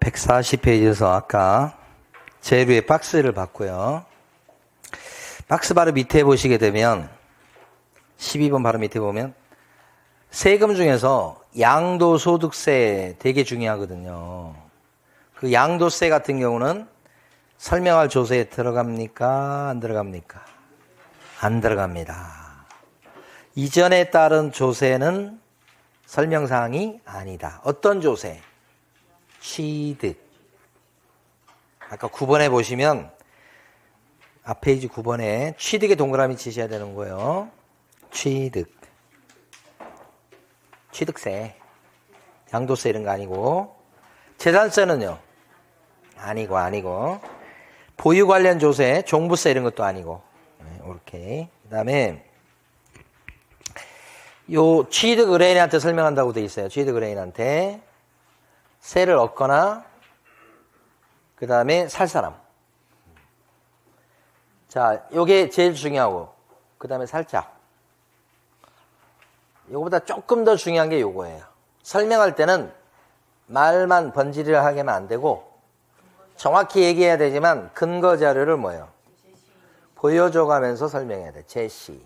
140페이지에서 아까 재료의 박스를 봤고요. 박스 바로 밑에 보시게 되면 12번 바로 밑에 보면 세금 중에서 양도소득세 되게 중요하거든요. 그 양도세 같은 경우는 설명할 조세에 들어갑니까? 안 들어갑니까? 안 들어갑니다. 이전에 따른 조세는 설명사항이 아니다. 어떤 조세? 취득. 아까 9번에 보시면 앞 페이지 9번에 취득에 동그라미 치셔야 되는 거예요. 취득. 취득세. 양도세 이런 거 아니고. 재산세는요? 아니고. 보유 관련 조세, 종부세 이런 것도 아니고. 이렇게. 그 다음에 요 취득 의뢰인한테 설명한다고 돼 있어요. 취득 의뢰인한테 세를 얻거나 그 다음에 살 사람. 자, 요게 제일 중요하고 그 다음에 살짝. 요거보다 조금 더 중요한 게 요거예요. 설명할 때는 말만 번지르르 하게만 안 되고 정확히 얘기해야 되지만 근거 자료를 뭐예요? 보여줘가면서 설명해야 돼. 제시.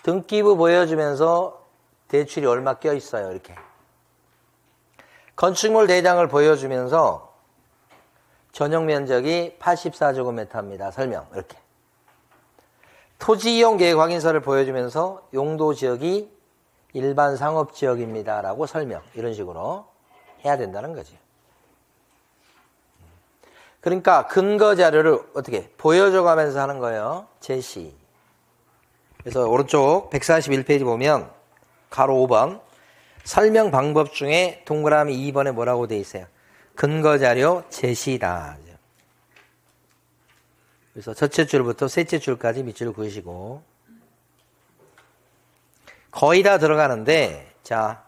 등기부 보여주면서 대출이 얼마 껴있어요. 이렇게. 건축물 대장을 보여주면서 전용 면적이 84제곱미터입니다. 설명. 이렇게. 토지 이용 계획 확인서를 보여주면서 용도 지역이 일반 상업 지역입니다. 라고 설명. 이런 식으로 해야 된다는 거지. 그러니까 근거 자료를 어떻게 보여줘가면서 하는 거예요. 제시. 그래서 오른쪽 141페이지 보면 가로 5번 설명 방법 중에 동그라미 2번에 뭐라고 돼 있어요? 근거 자료 제시다. 그래서 첫째 줄부터 셋째 줄까지 밑줄 그으시고 거의 다 들어가는데 자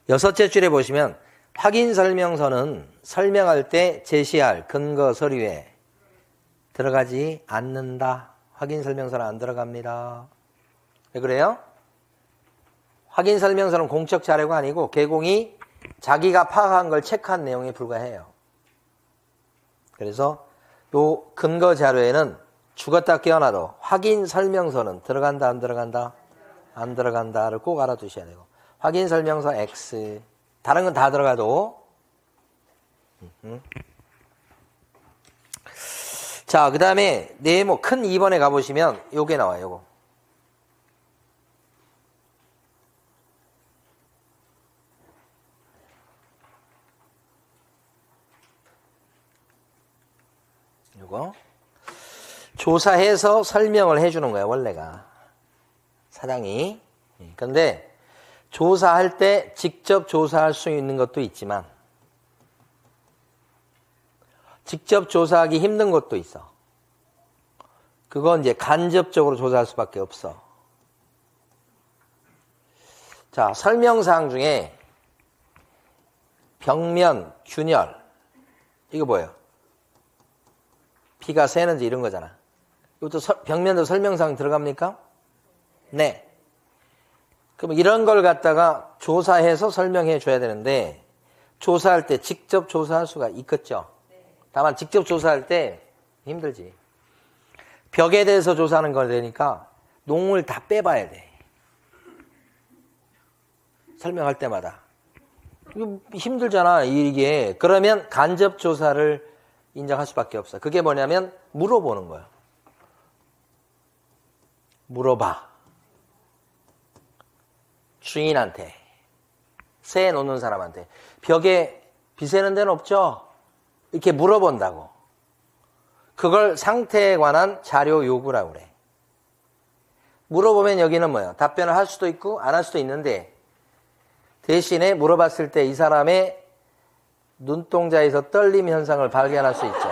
여섯째 줄에 보시면 확인 설명서는 설명할 때 제시할 근거 서류에 들어가지 않는다. 확인 설명서는 안 들어갑니다. 왜 그래요? 확인 설명서는 공적 자료가 아니고 개공이 자기가 파악한 걸 체크한 내용에 불과해요. 그래서 요 근거 자료에는 죽었다 깨어나도 확인 설명서는 들어간다 안 들어간다? 안 들어간다를 꼭 알아두셔야 되고 확인 설명서 X 다른 건 다 들어가도 자, 그 다음에 네모 큰 2번에 가보시면 요게 나와요. 요거. 요거. 조사해서 설명을 해주는 거야, 원래가. 사장이. 근데 조사할 때 직접 조사할 수 있는 것도 있지만 직접 조사하기 힘든 것도 있어. 그건 이제 간접적으로 조사할 수밖에 없어. 자, 설명사항 중에 벽면, 균열 이거 뭐예요? 피가 새는지 이런 거잖아. 이것도 벽면도 설명사항 들어갑니까? 네. 그럼 이런 걸 갖다가 조사해서 설명해 줘야 되는데 조사할 때 직접 조사할 수가 있겠죠. 다만 직접 조사할 때 힘들지. 벽에 대해서 조사하는 거 되니까 농을 다 빼봐야 돼. 설명할 때마다. 이거 힘들잖아, 이게. 그러면 간접 조사를 인정할 수밖에 없어. 그게 뭐냐면 물어보는 거예요. 물어봐. 주인한테. 새 놓는 사람한테. 벽에 비 새는 데는 없죠? 이렇게 물어본다고. 그걸 상태에 관한 자료 요구라고 그래. 물어보면 여기는 뭐예요? 답변을 할 수도 있고 안 할 수도 있는데 대신에 물어봤을 때 이 사람의 눈동자에서 떨림 현상을 발견할 수 있죠.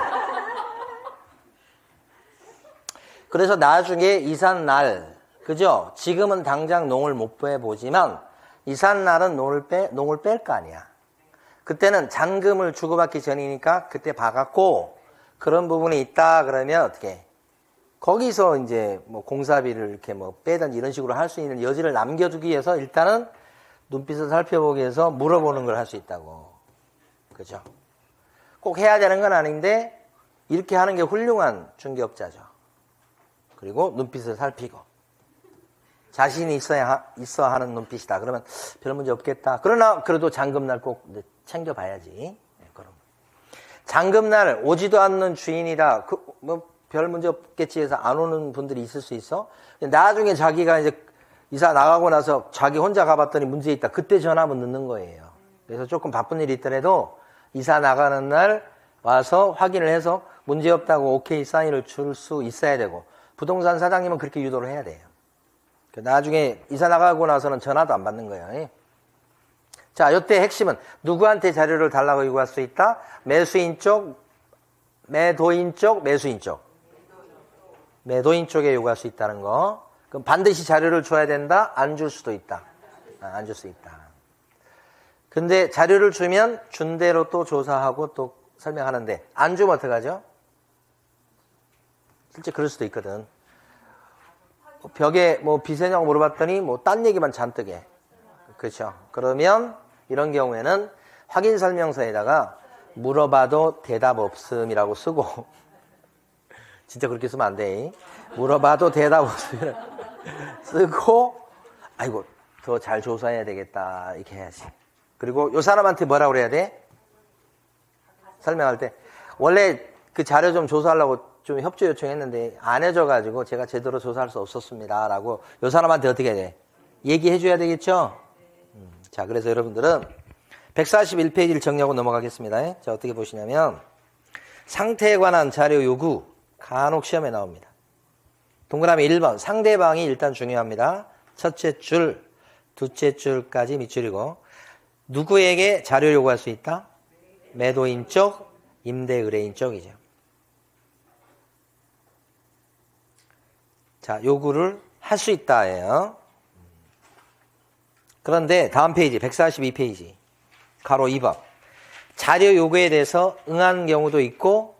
그래서 나중에 이산 날, 그죠? 지금은 당장 농을 못 빼보지만 이산 날은 농을 뺄 거 아니야. 그때는 잔금을 주고받기 전이니까 그때 봐갖고 그런 부분이 있다 그러면 어떻게? 거기서 이제 뭐 공사비를 이렇게 뭐 빼든지 이런 식으로 할 수 있는 여지를 남겨두기 위해서 일단은 눈빛을 살펴보기 위해서 물어보는 걸 할 수 있다고. 그죠? 꼭 해야 되는 건 아닌데 이렇게 하는 게 훌륭한 중개업자죠. 그리고 눈빛을 살피고 자신이 있어 하는 눈빛이다. 그러면 별 문제 없겠다. 그러나 그래도 잔금날 꼭 챙겨봐야지. 네, 그럼 잔금날 오지도 않는 주인이다. 별 문제 없겠지 해서 안 오는 분들이 있을 수 있어. 나중에 자기가 이제 이사 나가고 나서 자기 혼자 가봤더니 문제 있다. 그때 전화하면 늦는 거예요. 그래서 조금 바쁜 일이 있더라도 이사 나가는 날 와서 확인을 해서 문제 없다고 오케이 사인을 줄 수 있어야 되고, 부동산 사장님은 그렇게 유도를 해야 돼요. 나중에 이사 나가고 나서는 전화도 안 받는 거예요. 자, 이때 핵심은 누구한테 자료를 달라고 요구할 수 있다? 매수인 쪽, 매도인 쪽, 매수인 쪽. 매도인 쪽에 요구할 수 있다는 거. 그럼 반드시 자료를 줘야 된다? 안 줄 수도 있다. 안 줄 수 있다. 근데 자료를 주면 준 대로 또 조사하고 또 설명하는데 안 주면 어떡하죠? 실제 그럴 수도 있거든. 벽에 뭐 비세냐고 물어봤더니 뭐 딴 얘기만 잔뜩 해. 그렇죠? 그러면 이런 경우에는 확인 설명서에다가 물어봐도 대답 없음이라고 쓰고 진짜 그렇게 쓰면 안 돼. 물어봐도 대답 없음 쓰고 아이고 더 잘 조사해야 되겠다 이렇게 해야지. 그리고 요 사람한테 뭐라고 그래야 돼? 설명할 때 원래 그 자료 좀 조사하려고 좀 협조 요청했는데 안 해줘가지고 제가 제대로 조사할 수 없었습니다 라고 요 사람한테 어떻게 해야 돼? 얘기해 줘야 되겠죠? 자, 그래서 여러분들은 141페이지를 정리하고 넘어가겠습니다. 자, 어떻게 보시냐면 상태에 관한 자료 요구 간혹 시험에 나옵니다. 동그라미 1번 상대방이 일단 중요합니다. 첫째 줄, 둘째 줄까지 밑줄이고 누구에게 자료 요구할 수 있다? 매도인 쪽, 임대 의뢰인 쪽이죠. 자, 요구를 할 수 있다예요. 그런데 다음 페이지 142페이지 가로 2번 자료 요구에 대해서 응한 경우도 있고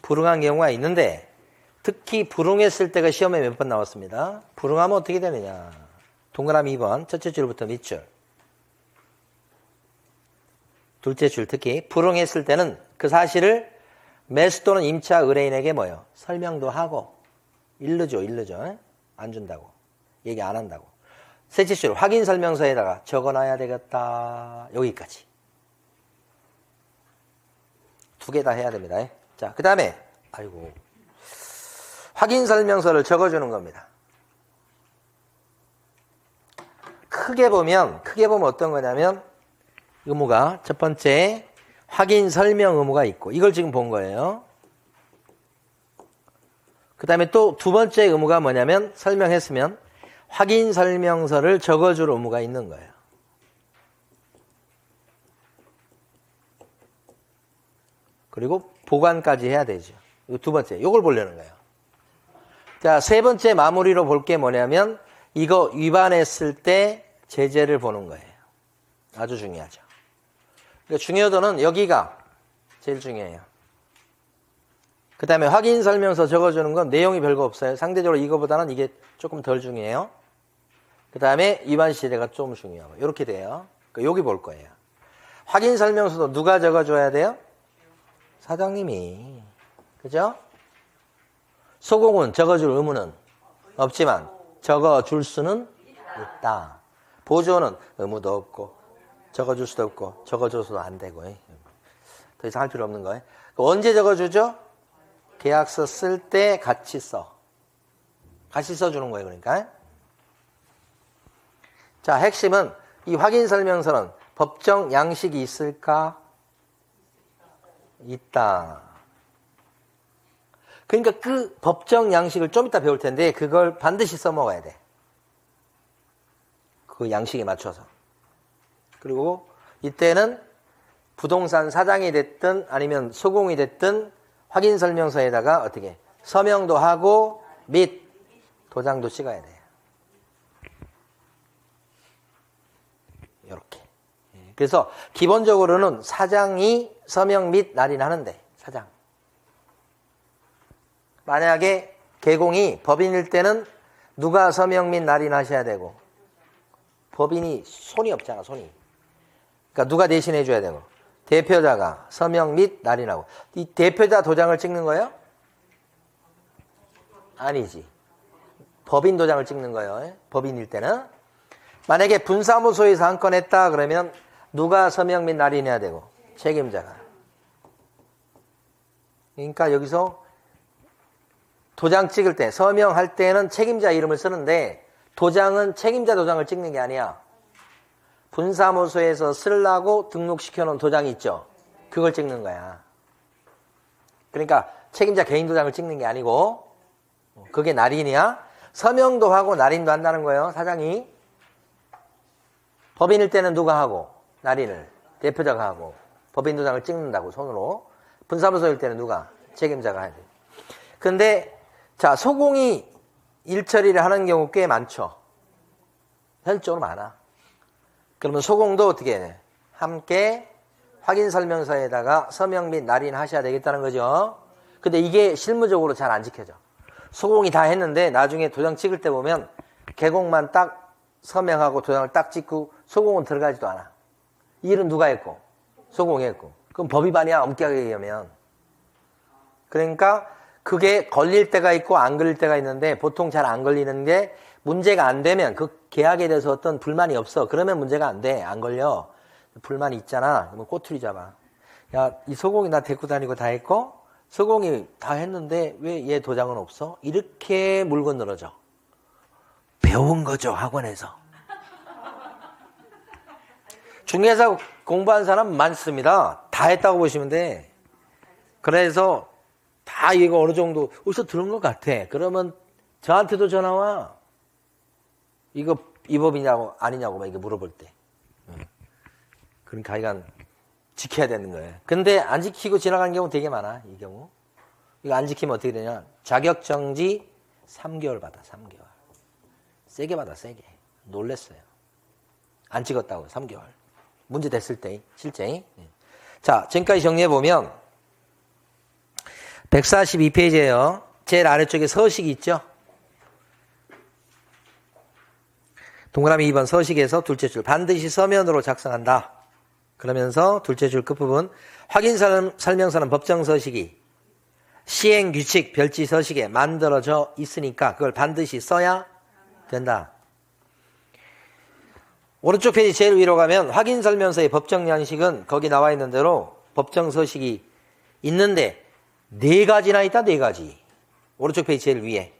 불응한 경우가 있는데 특히 불응했을 때가 시험에 몇 번 나왔습니다. 불응하면 어떻게 되느냐. 동그라미 2번 첫째 줄부터 밑줄 둘째 줄 특히 불응했을 때는 그 사실을 매수 또는 임차 의뢰인에게 뭐요? 설명도 하고 일르죠. 안 준다고. 얘기 안 한다고. 셋째 줄 확인 설명서에다가 적어놔야 되겠다. 여기까지. 두 개 다 해야 됩니다. 자, 그 다음에 아이고 확인 설명서를 적어주는 겁니다. 크게 보면 어떤 거냐면 의무가 첫 번째 확인 설명 의무가 있고 이걸 지금 본 거예요. 그 다음에 또 두 번째 의무가 뭐냐면 설명했으면 확인 설명서를 적어줄 의무가 있는 거예요. 그리고 보관까지 해야 되죠. 이거 두 번째, 이걸 보려는 거예요. 자, 세 번째 마무리로 볼 게 뭐냐면 이거 위반했을 때 제재를 보는 거예요. 아주 중요하죠. 그러니까 중요도는 여기가 제일 중요해요. 그 다음에 확인 설명서 적어주는 건 내용이 별거 없어요. 상대적으로 이거보다는 이게 조금 덜 중요해요. 그 다음에 위반 시제가 좀 중요하고 이렇게 돼요. 그러니까 여기 볼 거예요. 확인 설명서도 누가 적어줘야 돼요? 사장님이. 그죠? 소공은 적어줄 의무는 없지만 적어줄 수는 있다. 보조는 의무도 없고 적어줄 수도 없고 적어줘서도 안 되고 더 이상 할 필요 없는 거예요. 언제 적어주죠? 계약서 쓸 때 같이 써. 같이 써주는 거예요. 그러니까. 자, 핵심은 이 확인 설명서는 법정 양식이 있을까? 있다. 그러니까 그 법정 양식을 좀 이따 배울 텐데 그걸 반드시 써먹어야 돼. 그 양식에 맞춰서. 그리고 이때는 부동산 사장이 됐든 아니면 소공이 됐든 확인 설명서에다가 어떻게 서명도 하고 및 도장도 찍어야 돼요. 이렇게. 그래서 기본적으로는 사장이 서명 및 날인하는데 사장. 만약에 개공이 법인일 때는 누가 서명 및 날인하셔야 되고 법인이 손이 없잖아, 손이. 그러니까 누가 대신해 줘야 되고. 대표자가 서명 및 날인하고. 이 대표자 도장을 찍는 거예요? 아니지. 법인 도장을 찍는 거예요. 법인일 때는. 만약에 분사무소에서 한 건 했다 그러면 누가 서명 및 날인해야 되고. 책임자가. 그러니까 여기서 도장 찍을 때, 서명할 때는 책임자 이름을 쓰는데 도장은 책임자 도장을 찍는 게 아니야. 분사무소에서 쓰려고 등록시켜놓은 도장이 있죠. 그걸 찍는 거야. 그러니까 책임자 개인 도장을 찍는 게 아니고 그게 날인이야. 서명도 하고 날인도 한다는 거예요. 사장이. 법인일 때는 누가 하고 날인을 대표자가 하고 법인 도장을 찍는다고 손으로. 분사무소일 때는 누가? 책임자가 하지. 근데 자, 소공이 일처리를 하는 경우 꽤 많죠. 현실적으로 많아. 그러면 소공도 어떻게 해? 함께 확인설명서에다가 서명 및 날인 하셔야 되겠다는 거죠. 근데 이게 실무적으로 잘 안 지켜져. 소공이 다 했는데 나중에 도장 찍을 때 보면 개공만 딱 서명하고 도장을 딱 찍고 소공은 들어가지도 않아. 이 일은 누가 했고? 소공이 했고. 그럼 법 위반이야, 엄격하게 얘기하면. 그러니까 그게 걸릴 때가 있고 안 걸릴 때가 있는데 보통 잘 안 걸리는 게 문제가 안 되면 그 계약에 대해서 어떤 불만이 없어. 그러면 문제가 안 돼. 안 걸려. 불만이 있잖아. 그러면 꼬투리 잡아. 야, 이 소공이 나 데리고 다니고 다 했고 소공이 다 했는데 왜 얘 도장은 없어? 이렇게 물건 늘어져. 배운 거죠, 학원에서. 중개사 공부한 사람 많습니다. 다 했다고 보시면 돼. 그래서 다 이거 어느 정도 어디서 들은 것 같아. 그러면 저한테도 전화 와. 이거 이 법이냐고 아니냐고 막 이거 물어볼 때. 그러니까 하여간 지켜야 되는 거예요. 근데 안 지키고 지나간 경우 되게 많아. 이 경우. 이거 안 지키면 어떻게 되냐. 자격정지 3개월 받아. 3개월. 세게 받아. 세게. 놀랬어요. 안 찍었다고 3개월. 문제 됐을 때 실제. 자, 지금까지 정리해보면 142페이지에요. 제일 아래쪽에 서식이 있죠. 동그라미 2번 서식에서 둘째 줄 반드시 서면으로 작성한다. 그러면서 둘째 줄 끝부분 확인 설명서는 법정 서식이 시행 규칙 별지 서식에 만들어져 있으니까 그걸 반드시 써야 된다. 오른쪽 페이지 제일 위로 가면 확인 설명서의 법정 양식은 거기 나와 있는 대로 법정 서식이 있는데 4가지나 있다. 4가지. 오른쪽 페이지 제일 위에.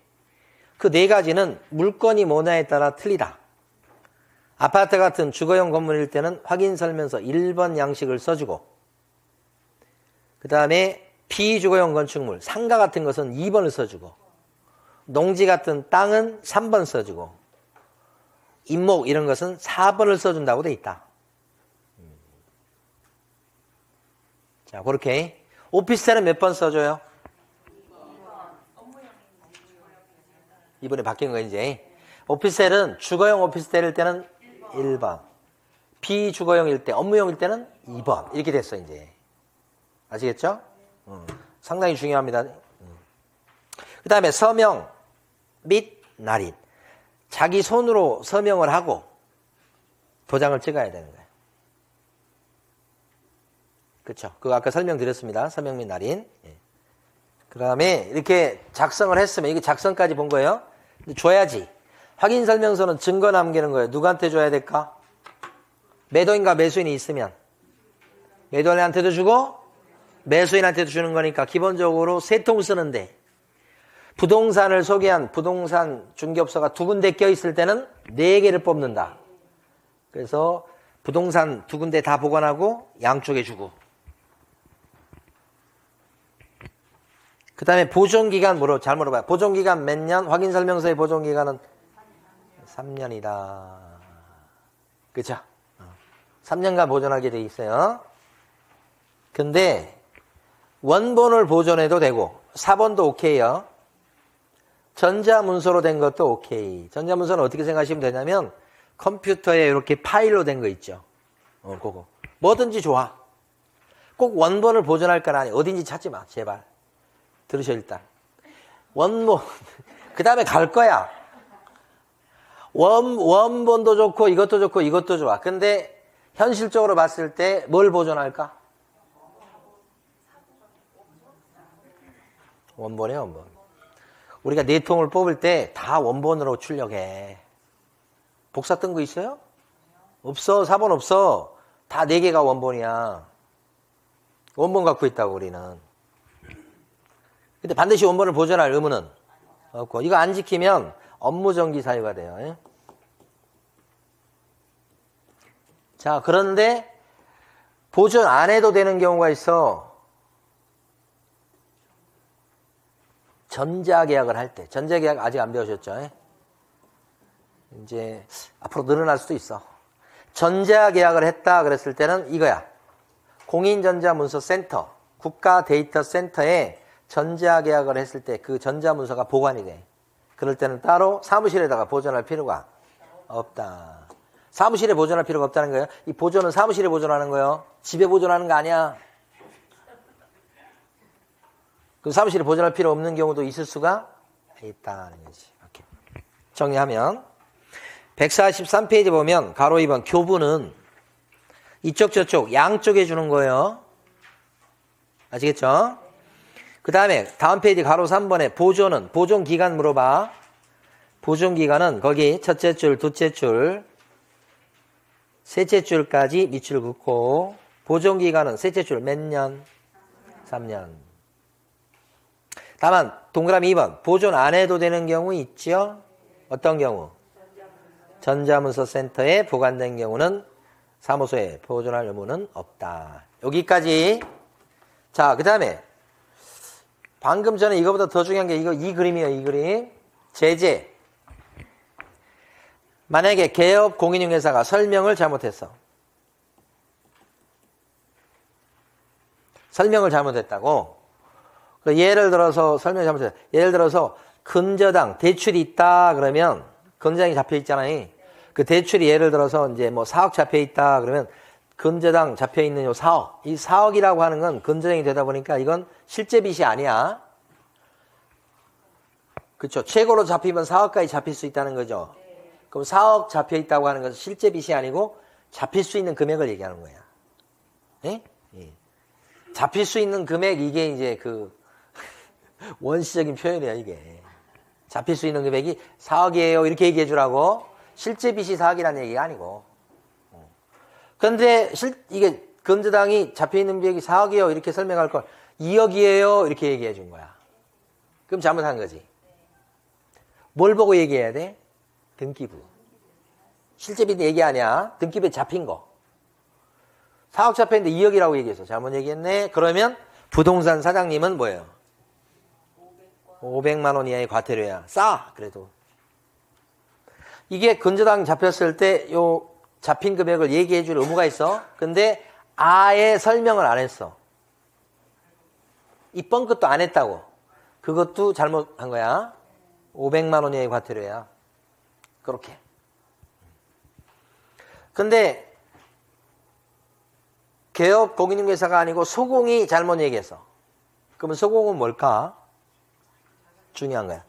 그 4가지는 물건이 뭐냐에 따라 틀리다. 아파트 같은 주거용 건물일 때는 확인설명서 1번 양식을 써주고 그 다음에 비주거용 건축물, 상가 같은 것은 2번을 써주고 농지 같은 땅은 3번 써주고 임목 이런 것은 4번을 써준다고 돼 있다. 자, 그렇게 오피스텔은 몇 번 써줘요? 2번에 바뀐 거 이제. 오피스텔은 주거용 오피스텔일 때는 1번, 비주거용일 때, 업무용일 때는 2번 이렇게 됐어 이제. 아시겠죠? 상당히 중요합니다. 그 다음에 서명 및 날인. 자기 손으로 서명을 하고 도장을 찍어야 되는 거예요. 그렇죠? 그거 아까 설명드렸습니다. 서명 및 날인. 그 다음에 이렇게 작성을 했으면 이게 작성까지 본 거예요. 근데 줘야지. 확인설명서는 증거 남기는 거예요. 누구한테 줘야 될까? 매도인과 매수인이 있으면 매도인한테도 주고 매수인한테도 주는 거니까 기본적으로 3통 쓰는데 부동산을 소개한 부동산 중개업소가 2군데 껴있을 때는 4개를 뽑는다. 그래서 부동산 2군데 다 보관하고 양쪽에 주고 그 다음에 보존기간 잘 물어봐요. 보존기간 몇 년? 확인설명서의 보존기간은 3년이다. 그쵸? 3년간 보존하게 돼 있어요. 근데 원본을 보존해도 되고 4번도 오케이요. 전자문서로 된 것도 오케이. 전자문서는 어떻게 생각하시면 되냐면 컴퓨터에 이렇게 파일로 된 거 있죠. 그거. 뭐든지 좋아. 꼭 원본을 보존할 건 아니. 어딘지 찾지 마. 제발. 들으셔 일단. 원본. 그 다음에 갈 거야. 원본도 좋고 이것도 좋고 이것도 좋아. 근데 현실적으로 봤을 때 뭘 보존할까? 원본이야, 원본. 우리가 4통을 뽑을 때 다 원본으로 출력해. 복사 뜬 거 있어요? 없어. 4번 없어. 다 4개가 원본이야. 원본 갖고 있다고 우리는. 근데 반드시 원본을 보존할 의무는 없고, 이거 안 지키면 업무정지 사유가 돼요. 예? 자, 그런데 보존 안 해도 되는 경우가 있어. 전자계약을 할 때. 전자계약 아직 안 배우셨죠? 예? 이제 앞으로 늘어날 수도 있어. 전자계약을 했다 그랬을 때는 이거야. 공인전자문서센터, 국가데이터센터에 전자계약을 했을 때 그 전자문서가 보관이 돼. 그럴 때는 따로 사무실에다가 보존할 필요가 없다. 사무실에 보존할 필요가 없다는 거예요. 이 보존은 사무실에 보존하는 거예요. 집에 보존하는 거 아니야. 그럼 사무실에 보존할 필요 없는 경우도 있을 수가 있다는 거지. 이렇게 정리하면 143페이지 보면 가로 2번 교부는 이쪽 저쪽 양쪽에 주는 거예요. 아시겠죠? 그 다음에 다음 페이지 가로 3번에 보존은 보존기간 물어봐. 보존기간은 거기 첫째 줄, 둘째 줄, 셋째 줄까지 밑줄 긋고 보존기간은 셋째 줄 몇 년? 3년. 다만 동그라미 2번 보존 안 해도 되는 경우 있죠? 어떤 경우? 전자문서센터에 보관된 경우는 사무소에 보존할 의무는 없다. 여기까지. 자, 그 다음에 방금 전에 이거보다 더 중요한 게 이 그림이에요. 이 그림. 제재. 만약에 개업 공인중개사가 설명을 잘못했어. 설명을 잘못했다고. 예를 들어서 설명을 잘못했어. 예를 들어서 근저당 대출이 있다 그러면 근저당이 잡혀 있잖아요. 그 대출이 예를 들어서 이제 뭐 4억 잡혀 있다 그러면 근저당 잡혀 있는 요 4억. 이 4억이라고 하는 건 근저당이 되다 보니까 이건 실제 빚이 아니야. 그렇죠. 최고로 잡히면 4억까지 잡힐 수 있다는 거죠. 그럼 4억 잡혀 있다고 하는 것은 실제 빚이 아니고 잡힐 수 있는 금액을 얘기하는 거야. 예? 예. 잡힐 수 있는 금액 이게 이제 그 원시적인 표현이야 이게. 잡힐 수 있는 금액이 4억이에요 이렇게 얘기해 주라고. 실제 빚이 4억이라는 얘기가 아니고. 그런데 이게 근저당이 잡혀있는 빚이 4억이에요 이렇게 설명할 걸 2억이에요 이렇게 얘기해 준 거야. 그럼 잘못한 거지. 뭘 보고 얘기해야 돼? 등기부. 실제 빚 얘기 아니야. 등기부에 잡힌 거. 4억 잡혀있는데 2억이라고 얘기했어. 잘못 얘기했네. 그러면 부동산 사장님은 뭐예요? 500만 원 이하의 과태료야. 싸. 그래도. 이게 근저당 잡혔을 때 요 잡힌 금액을 얘기해 줄 의무가 있어. 근데 아예 설명을 안 했어. 이 뻥끗도 안 했다고. 그것도 잘못한 거야. 500만 원 이하의 과태료야. 그렇게. 근데 개업 공인중개사가 아니고 소공이 잘못 얘기했어. 그러면 소공은 뭘까? 중요한 거야.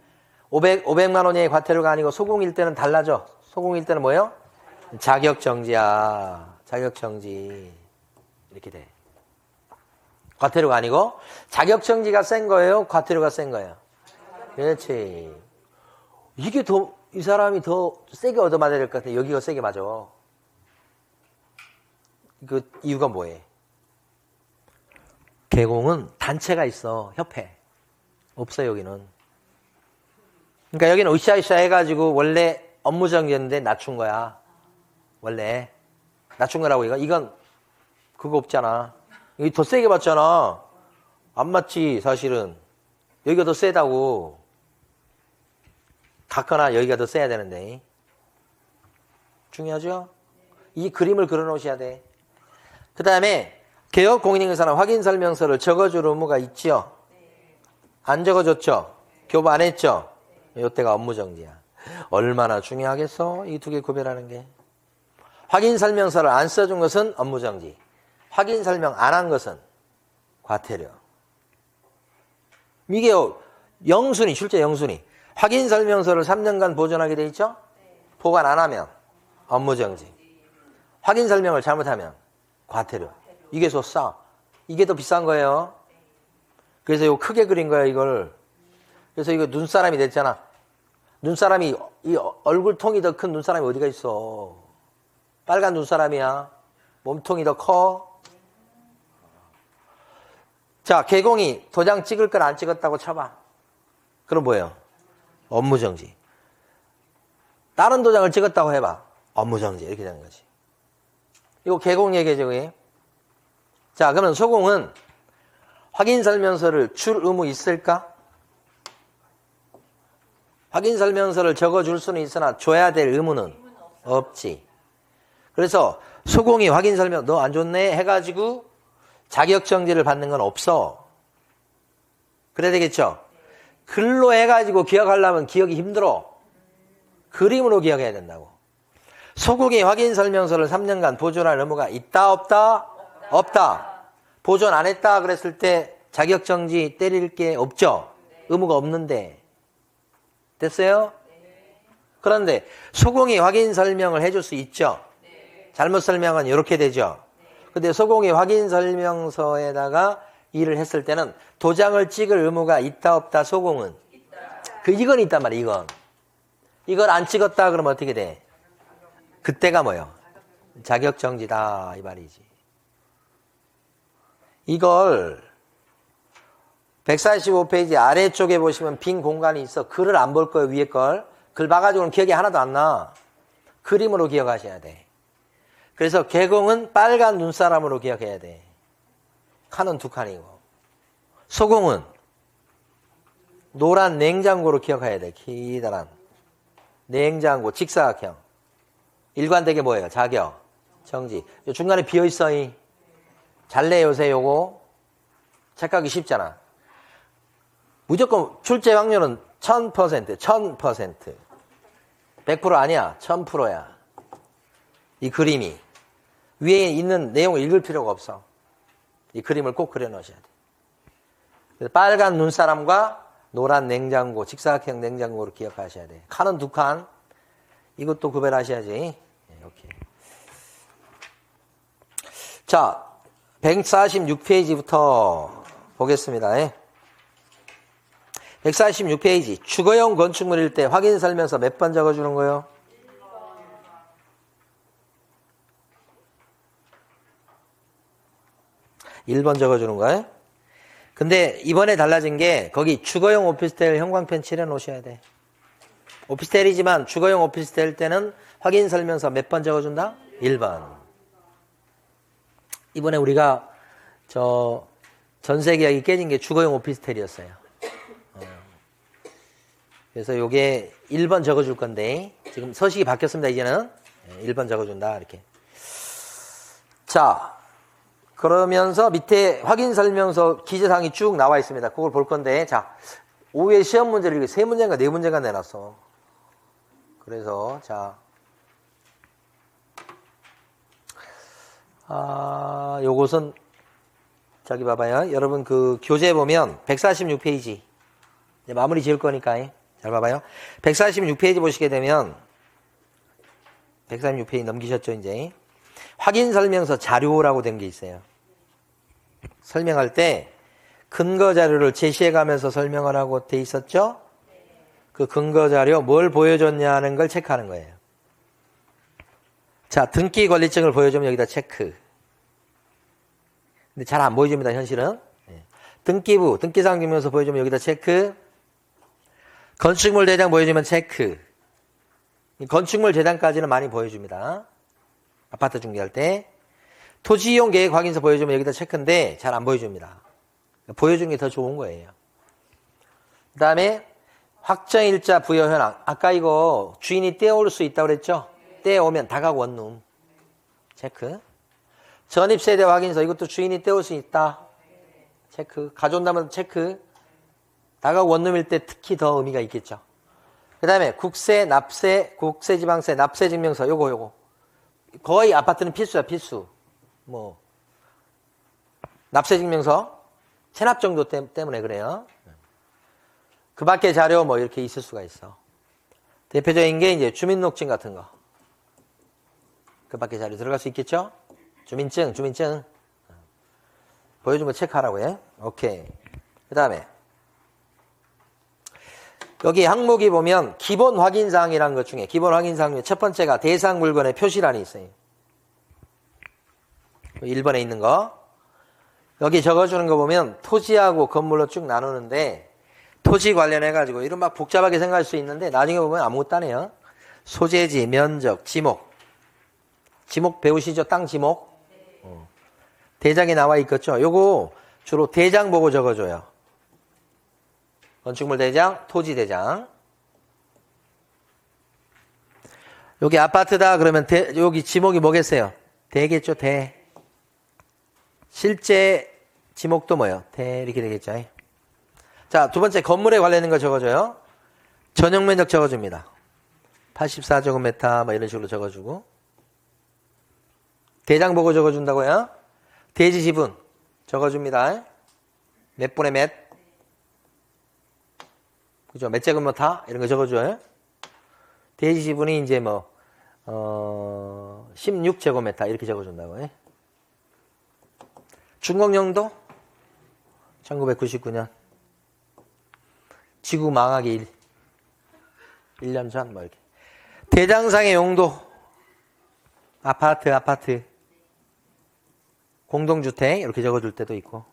500만 원 이하의 과태료가 아니고 소공일 때는 달라져. 소공일 때는 뭐예요? 자격정지야. 자격정지. 이렇게 돼. 과태료가 아니고 자격정지가 센 거예요? 과태료가 센 거예요? 그렇지. 이게 더, 이 사람이 더 세게 얻어맞아야 될 것 같아. 여기가 세게 맞아. 그 이유가 뭐예요? 개공은 단체가 있어. 협회. 없어 여기는. 그러니까 여기는 으쌰으쌰 해가지고 원래 업무정지였는데 낮춘 거야. 원래 낮춘 거라고 이건 그거 없잖아. 여기 더 세게 받잖아. 안 맞지 사실은. 여기가 더 세다고. 같거나 여기가 더 세야 되는데. 중요하죠? 이 그림을 그려놓으셔야 돼. 그 다음에 개업 공인중개사는 확인설명서를 적어줄 의무가 있죠? 안 적어줬죠? 교부 안 했죠? 이때가 업무정지야. 얼마나 중요하겠어? 이 두 개 구별하는 게. 확인설명서를 안 써준 것은 업무정지. 확인설명 안 한 것은 과태료. 이게 영순위, 실제 영순위. 확인설명서를 3년간 보존하게 돼 있죠? 보관 안 하면 업무정지. 확인 설명을 잘못하면 과태료. 이게 더 싸. 이게 더 비싼 거예요. 그래서 이거 크게 그린 거야, 이걸. 그래서 이거 눈사람이 됐잖아. 눈사람이, 이 얼굴통이 더 큰 눈사람이 어디가 있어. 빨간 눈사람이야. 몸통이 더 커. 자, 개공이 도장 찍을 걸 안 찍었다고 쳐봐. 그럼 뭐예요? 업무정지. 다른 도장을 찍었다고 해봐. 업무정지. 이렇게 되는 거지. 이거 개공 얘기죠, 그게. 자, 그러면 소공은 확인설명서를 줄 의무 있을까? 확인설명서를 적어줄 수는 있으나 줘야 될 의무는 없지. 그래서 소공이 확인설명 너 안 좋네 해가지고 자격정지를 받는 건 없어. 그래야 되겠죠? 글로 해가지고 기억하려면 기억이 힘들어. 그림으로 기억해야 된다고. 소공이 확인설명서를 3년간 보존할 의무가 있다 없다? 없다. 보존 안 했다 그랬을 때 자격정지 때릴 게 없죠? 의무가 없는데. 됐어요? 그런데 소공이 확인설명을 해줄 수 있죠? 잘못 설명은 이렇게 되죠? 근데 소공이 확인설명서에다가 일을 했을 때는 도장을 찍을 의무가 있다 없다 소공은? 이건 있단 말이야, 이건. 이걸 안 찍었다 그러면 어떻게 돼? 그때가 뭐예요? 자격정지다 이 말이지. 이걸 145페이지 아래쪽에 보시면 빈 공간이 있어. 글을 안 볼 거예요, 위에 걸. 글 봐가지고는 기억이 하나도 안 나. 그림으로 기억하셔야 돼. 그래서 개공은 빨간 눈사람으로 기억해야 돼. 칸은 2칸이고. 소공은 노란 냉장고로 기억해야 돼. 기다란 냉장고, 직사각형. 일관되게 뭐예요? 자격, 정지. 중간에 비어있어. 잘래 요새 요거. 착각이 쉽잖아. 무조건 출제 확률은 1000%, 1000%. 100% 아니야. 1000%야. 이 그림이. 위에 있는 내용을 읽을 필요가 없어. 이 그림을 꼭 그려 놓으셔야 돼. 그래서 빨간 눈사람과 노란 냉장고, 직사각형 냉장고로 기억하셔야 돼. 칸은 2칸. 이것도 구별하셔야지. 이렇게. 자, 146페이지부터 보겠습니다. 146페이지. 주거용 건축물일 때 확인 설명서 몇 번 적어주는 거예요? 1번 적어주는 거예요? 근데 이번에 달라진 게 거기 주거용 오피스텔 형광펜 칠해 놓으셔야 돼. 오피스텔이지만 주거용 오피스텔 때는 확인 설명서 몇 번 적어준다? 1번. 이번에 우리가 전세 계약이 깨진 게 주거용 오피스텔이었어요. 그래서 요게 1번 적어줄 건데 지금 서식이 바뀌었습니다. 이제는 1번 적어준다 이렇게. 자, 그러면서 밑에 확인 설명서 기재사항이 쭉 나와 있습니다. 그걸 볼 건데, 자, 오후에 시험 문제를 이렇게 3문제인가 4문제인가 내놨어. 그래서 자, 요것은 저기 봐봐요. 여러분 그 교재 보면 146페이지 이제 마무리 지을 거니까 잘 봐봐요. 146페이지 보시게 되면 146페이지 넘기셨죠 이제. 확인 설명서 자료라고 된 게 있어요. 설명할 때 근거 자료를 제시해 가면서 설명을 하고 돼 있었죠? 그 근거 자료 뭘 보여줬냐는 걸 체크하는 거예요. 자, 등기 권리증을 보여주면 여기다 체크. 근데 잘 안 보여줍니다, 현실은. 등기부, 등기사항 증명서 보여주면 여기다 체크. 건축물 대장 보여주면 체크. 건축물 재단까지는 많이 보여줍니다. 아파트 중개할 때. 토지이용 계획 확인서 보여주면 여기다 체크인데 잘 안 보여줍니다. 보여주는 게 더 좋은 거예요. 그 다음에 확정일자 부여 현황. 아까 이거 주인이 떼어올 수 있다고 그랬죠? 떼어오면 다각 원룸. 체크. 전입세대 확인서. 이것도 주인이 떼올 수 있다. 체크. 가져온다면 체크. 다각 원룸일 때 특히 더 의미가 있겠죠. 그 다음에 국세, 납세, 국세지방세, 납세증명서. 요거. 거의 아파트는 필수야, 필수. 뭐 납세증명서 체납 정도 때문에 그래요. 그 밖에 자료 뭐 이렇게 있을 수가 있어. 대표적인 게 이제 주민등록증 같은 거. 그 밖에 자료 들어갈 수 있겠죠? 주민증. 보여준 거 체크하라고 해. 오케이. 그 다음에 여기 항목이 보면 기본 확인사항이라는 것 중에 기본 확인사항 중에 첫 번째가 대상 물건의 표시란이 있어요. 1번에 있는 거. 여기 적어주는 거 보면 토지하고 건물로 쭉 나누는데 토지 관련해가지고 이런 막 복잡하게 생각할 수 있는데 나중에 보면 아무것도 안 해요. 소재지, 면적, 지목. 지목 배우시죠? 땅 지목? 대장에 나와 있겠죠? 요거 주로 대장 보고 적어줘요. 건축물 대장, 토지 대장. 여기 아파트다 그러면 여기 지목이 뭐겠어요? 대겠죠? 대. 실제 지목도 뭐예요? 대 이렇게 되겠죠? 자, 두 번째 건물에 관련된 거 적어줘요. 전용 면적 적어줍니다. 84제곱미터 뭐 이런 식으로 적어주고. 대장 보고 적어준다고요? 대지 지분 적어줍니다. 몇 분의 몇? 그죠? 몇 제곱미터? 이런 거 적어줘요. 대지 지분이 이제 16제곱미터 이렇게 적어준다고요. 준공영도 1999년 지구 망하기 1년 전 뭐 이렇게. 대장상의 용도 아파트 공동주택 이렇게 적어줄 때도 있고.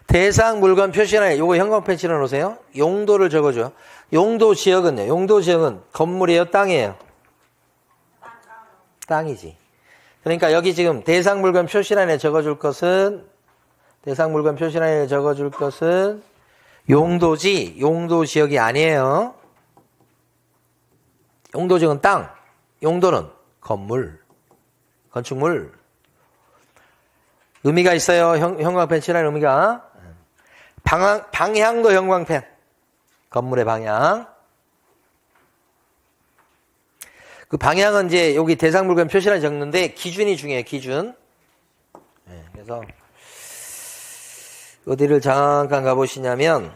대상 물건 표시란에 요거 형광펜 칠해 놓으세요. 용도를 적어줘요. 용도 지역은요. 용도 지역은 건물이에요, 땅이에요? 땅이지. 그러니까 여기 지금 대상 물건 표시란에 적어줄 것은 용도지 용도 지역이 아니에요. 용도 지역은 땅, 용도는 건물, 건축물. 의미가 있어요. 형광펜 칠하는 의미가. 방향도 형광펜. 건물의 방향. 그 방향은 이제 여기 대상 물건 표시란에 적는데 기준이 중요해요. 기준. 네, 그래서 어디를 잠깐 가보시냐면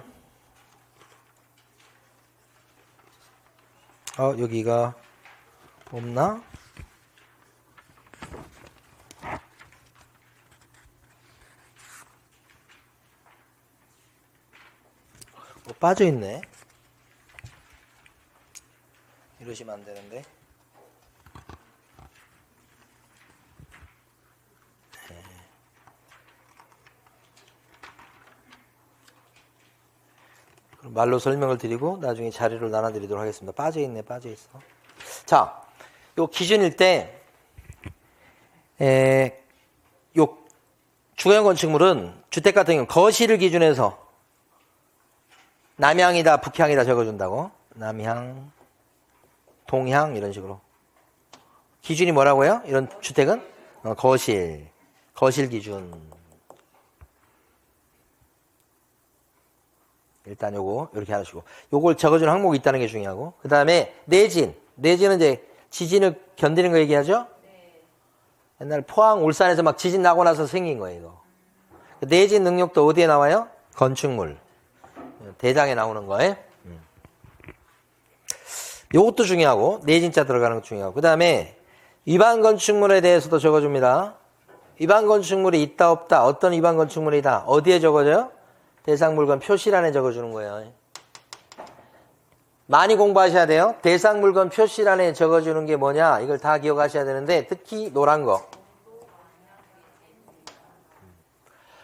여기가 없나? 빠져있네. 이러시면 안 되는데. 말로 설명을 드리고 나중에 자료를 나눠드리도록 하겠습니다. 빠져있네, 빠져있어. 자, 요 기준일 때, 요 주거용 건축물은 주택 같은 경우는 거실을 기준해서 남향이다, 북향이다 적어준다고. 남향, 동향 이런 식으로. 기준이 뭐라고요? 이런 주택은? 거실 기준. 일단 요거 이렇게 하시고 요걸 적어주는 항목이 있다는 게 중요하고 그 다음에 내진은 이제 지진을 견디는 거 얘기하죠? 네. 옛날 포항 울산에서 막 지진 나고 나서 생긴 거예요 이거. 내진 능력도 어디에 나와요? 건축물 대장에 나오는 거예요. 요것도 중요하고 내진자 들어가는 거 중요하고 그 다음에 위반 건축물에 대해서도 적어줍니다. 위반 건축물이 있다 없다 어떤 위반 건축물이다 어디에 적어져요? 대상 물건 표시란에 적어주는 거예요. 많이 공부하셔야 돼요. 대상 물건 표시란에 적어주는 게 뭐냐 이걸 다 기억하셔야 되는데 특히 노란 거.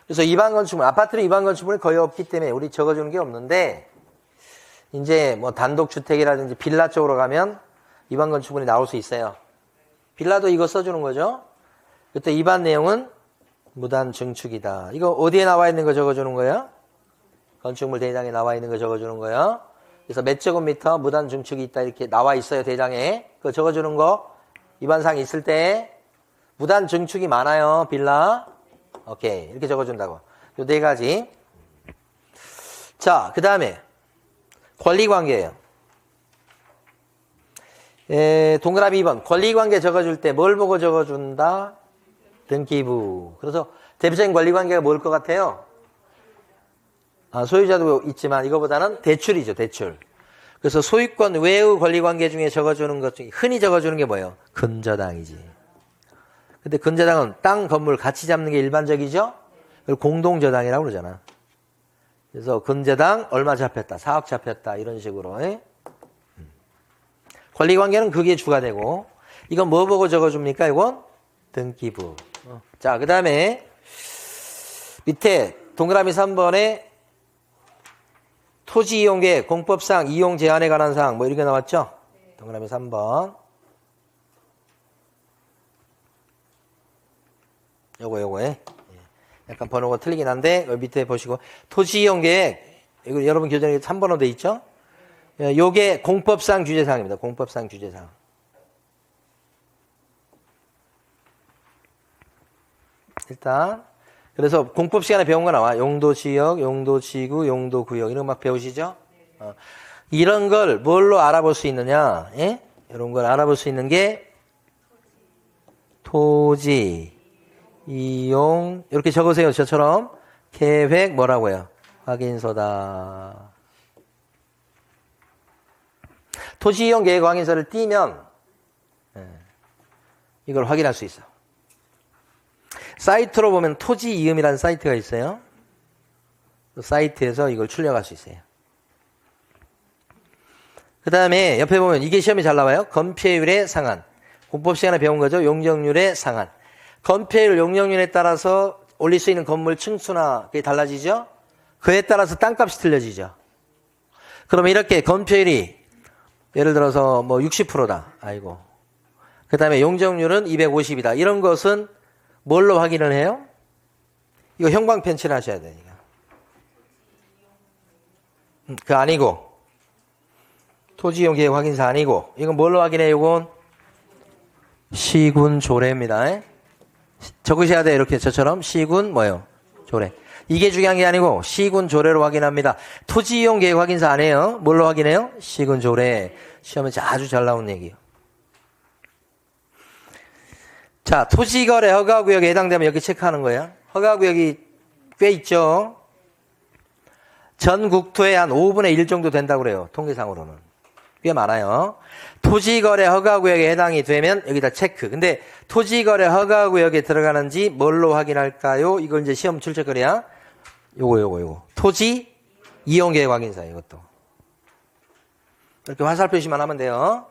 그래서 위반 건축물 아파트는 위반 건축물이 거의 없기 때문에 우리 적어주는 게 없는데 이제 뭐 단독주택이라든지 빌라 쪽으로 가면 위반 건축물이 나올 수 있어요. 빌라도 이거 써주는 거죠. 그때 위반 내용은 무단 증축이다. 이거 어디에 나와 있는 거 적어주는 거예요? 건축물 대장에 나와 있는 거 적어주는 거예요. 그래서 몇 제곱미터 무단 증축이 있다 이렇게 나와 있어요. 대장에. 그거 적어주는 거 위반사항이 있을 때 무단 증축이 많아요. 빌라. 오케이. 이렇게 적어준다고. 요 네 가지. 자, 그 다음에 권리관계예요. 동그라미 2번. 권리관계 적어줄 때 뭘 보고 적어준다? 등기부. 그래서 대표적인 권리관계가 뭘 것 같아요? 소유자도 있지만 이거보다는 대출이죠, 대출. 그래서 소유권 외의 권리관계 중에 적어주는 것 중에 흔히 적어주는 게 뭐예요? 근저당이지. 근데 근저당은 땅, 건물 같이 잡는 게 일반적이죠? 그걸 공동저당이라고 그러잖아. 그래서 근저당 얼마 잡혔다, 4억 잡혔다 이런 식으로. 예? 권리관계는 그게 주가 되고 이건 뭐 보고 적어줍니까? 이건 등기부. 자, 그 다음에 밑에 동그라미 3번에 토지이용계획, 공법상 이용 제한에 관한 사항 뭐 이렇게 나왔죠? 동그라미 3번. 요거. 약간 번호가 틀리긴 한데 여기 밑에 보시고 토지이용계획 이거 여러분 교재에 3번으로 돼 있죠? 요게 공법상 규제사항입니다. 공법상 규제사항. 일단 그래서 공법 시간에 배운 거 나와. 용도지역, 용도지구, 용도구역 이런 거 막 배우시죠? 이런 걸 뭘로 알아볼 수 있느냐? 예? 이런 걸 알아볼 수 있는 게 토지, 이용 이렇게 적으세요. 저처럼 계획 뭐라고요? 확인서다. 토지 이용 계획 확인서를 띄면 이걸 확인할 수 있어. 사이트로 보면 토지 이음이라는 사이트가 있어요. 그 사이트에서 이걸 출력할 수 있어요. 그 다음에 옆에 보면 이게 시험에 잘 나와요. 건폐율의 상한. 공법 시간에 배운 거죠. 용적률의 상한. 건폐율, 용적률에 따라서 올릴 수 있는 건물 층수나 그게 달라지죠. 그에 따라서 땅값이 틀려지죠. 그러면 이렇게 건폐율이 예를 들어서 뭐 60%다. 아이고. 그 다음에 용적률은 250이다. 이런 것은 뭘로 확인을 해요? 이거 형광펜칠 하셔야 되니까. 그거 아니고. 토지이용 계획 확인서 아니고. 이건 뭘로 확인해요? 이건 시군조례입니다. 적으셔야 돼요. 이렇게 저처럼. 시군 뭐요? 조례. 이게 중요한 게 아니고 시군조례로 확인합니다. 토지이용 계획 확인서 안 해요. 뭘로 확인해요? 시군조례. 시험에 아주 잘 나오는 얘기예요. 자, 토지거래 허가구역에 해당되면 여기 체크하는 거예요. 허가구역이 꽤 있죠. 전 국토의 한 5분의 1 정도 된다고 그래요. 통계상으로는. 꽤 많아요. 토지거래 허가구역에 해당이 되면 여기다 체크. 근데 토지거래 허가구역에 들어가는지 뭘로 확인할까요? 이걸 이제 시험 출제거리야. 요거. 토지 이용계획 확인서 이것도. 이렇게 화살표시만 하면 돼요.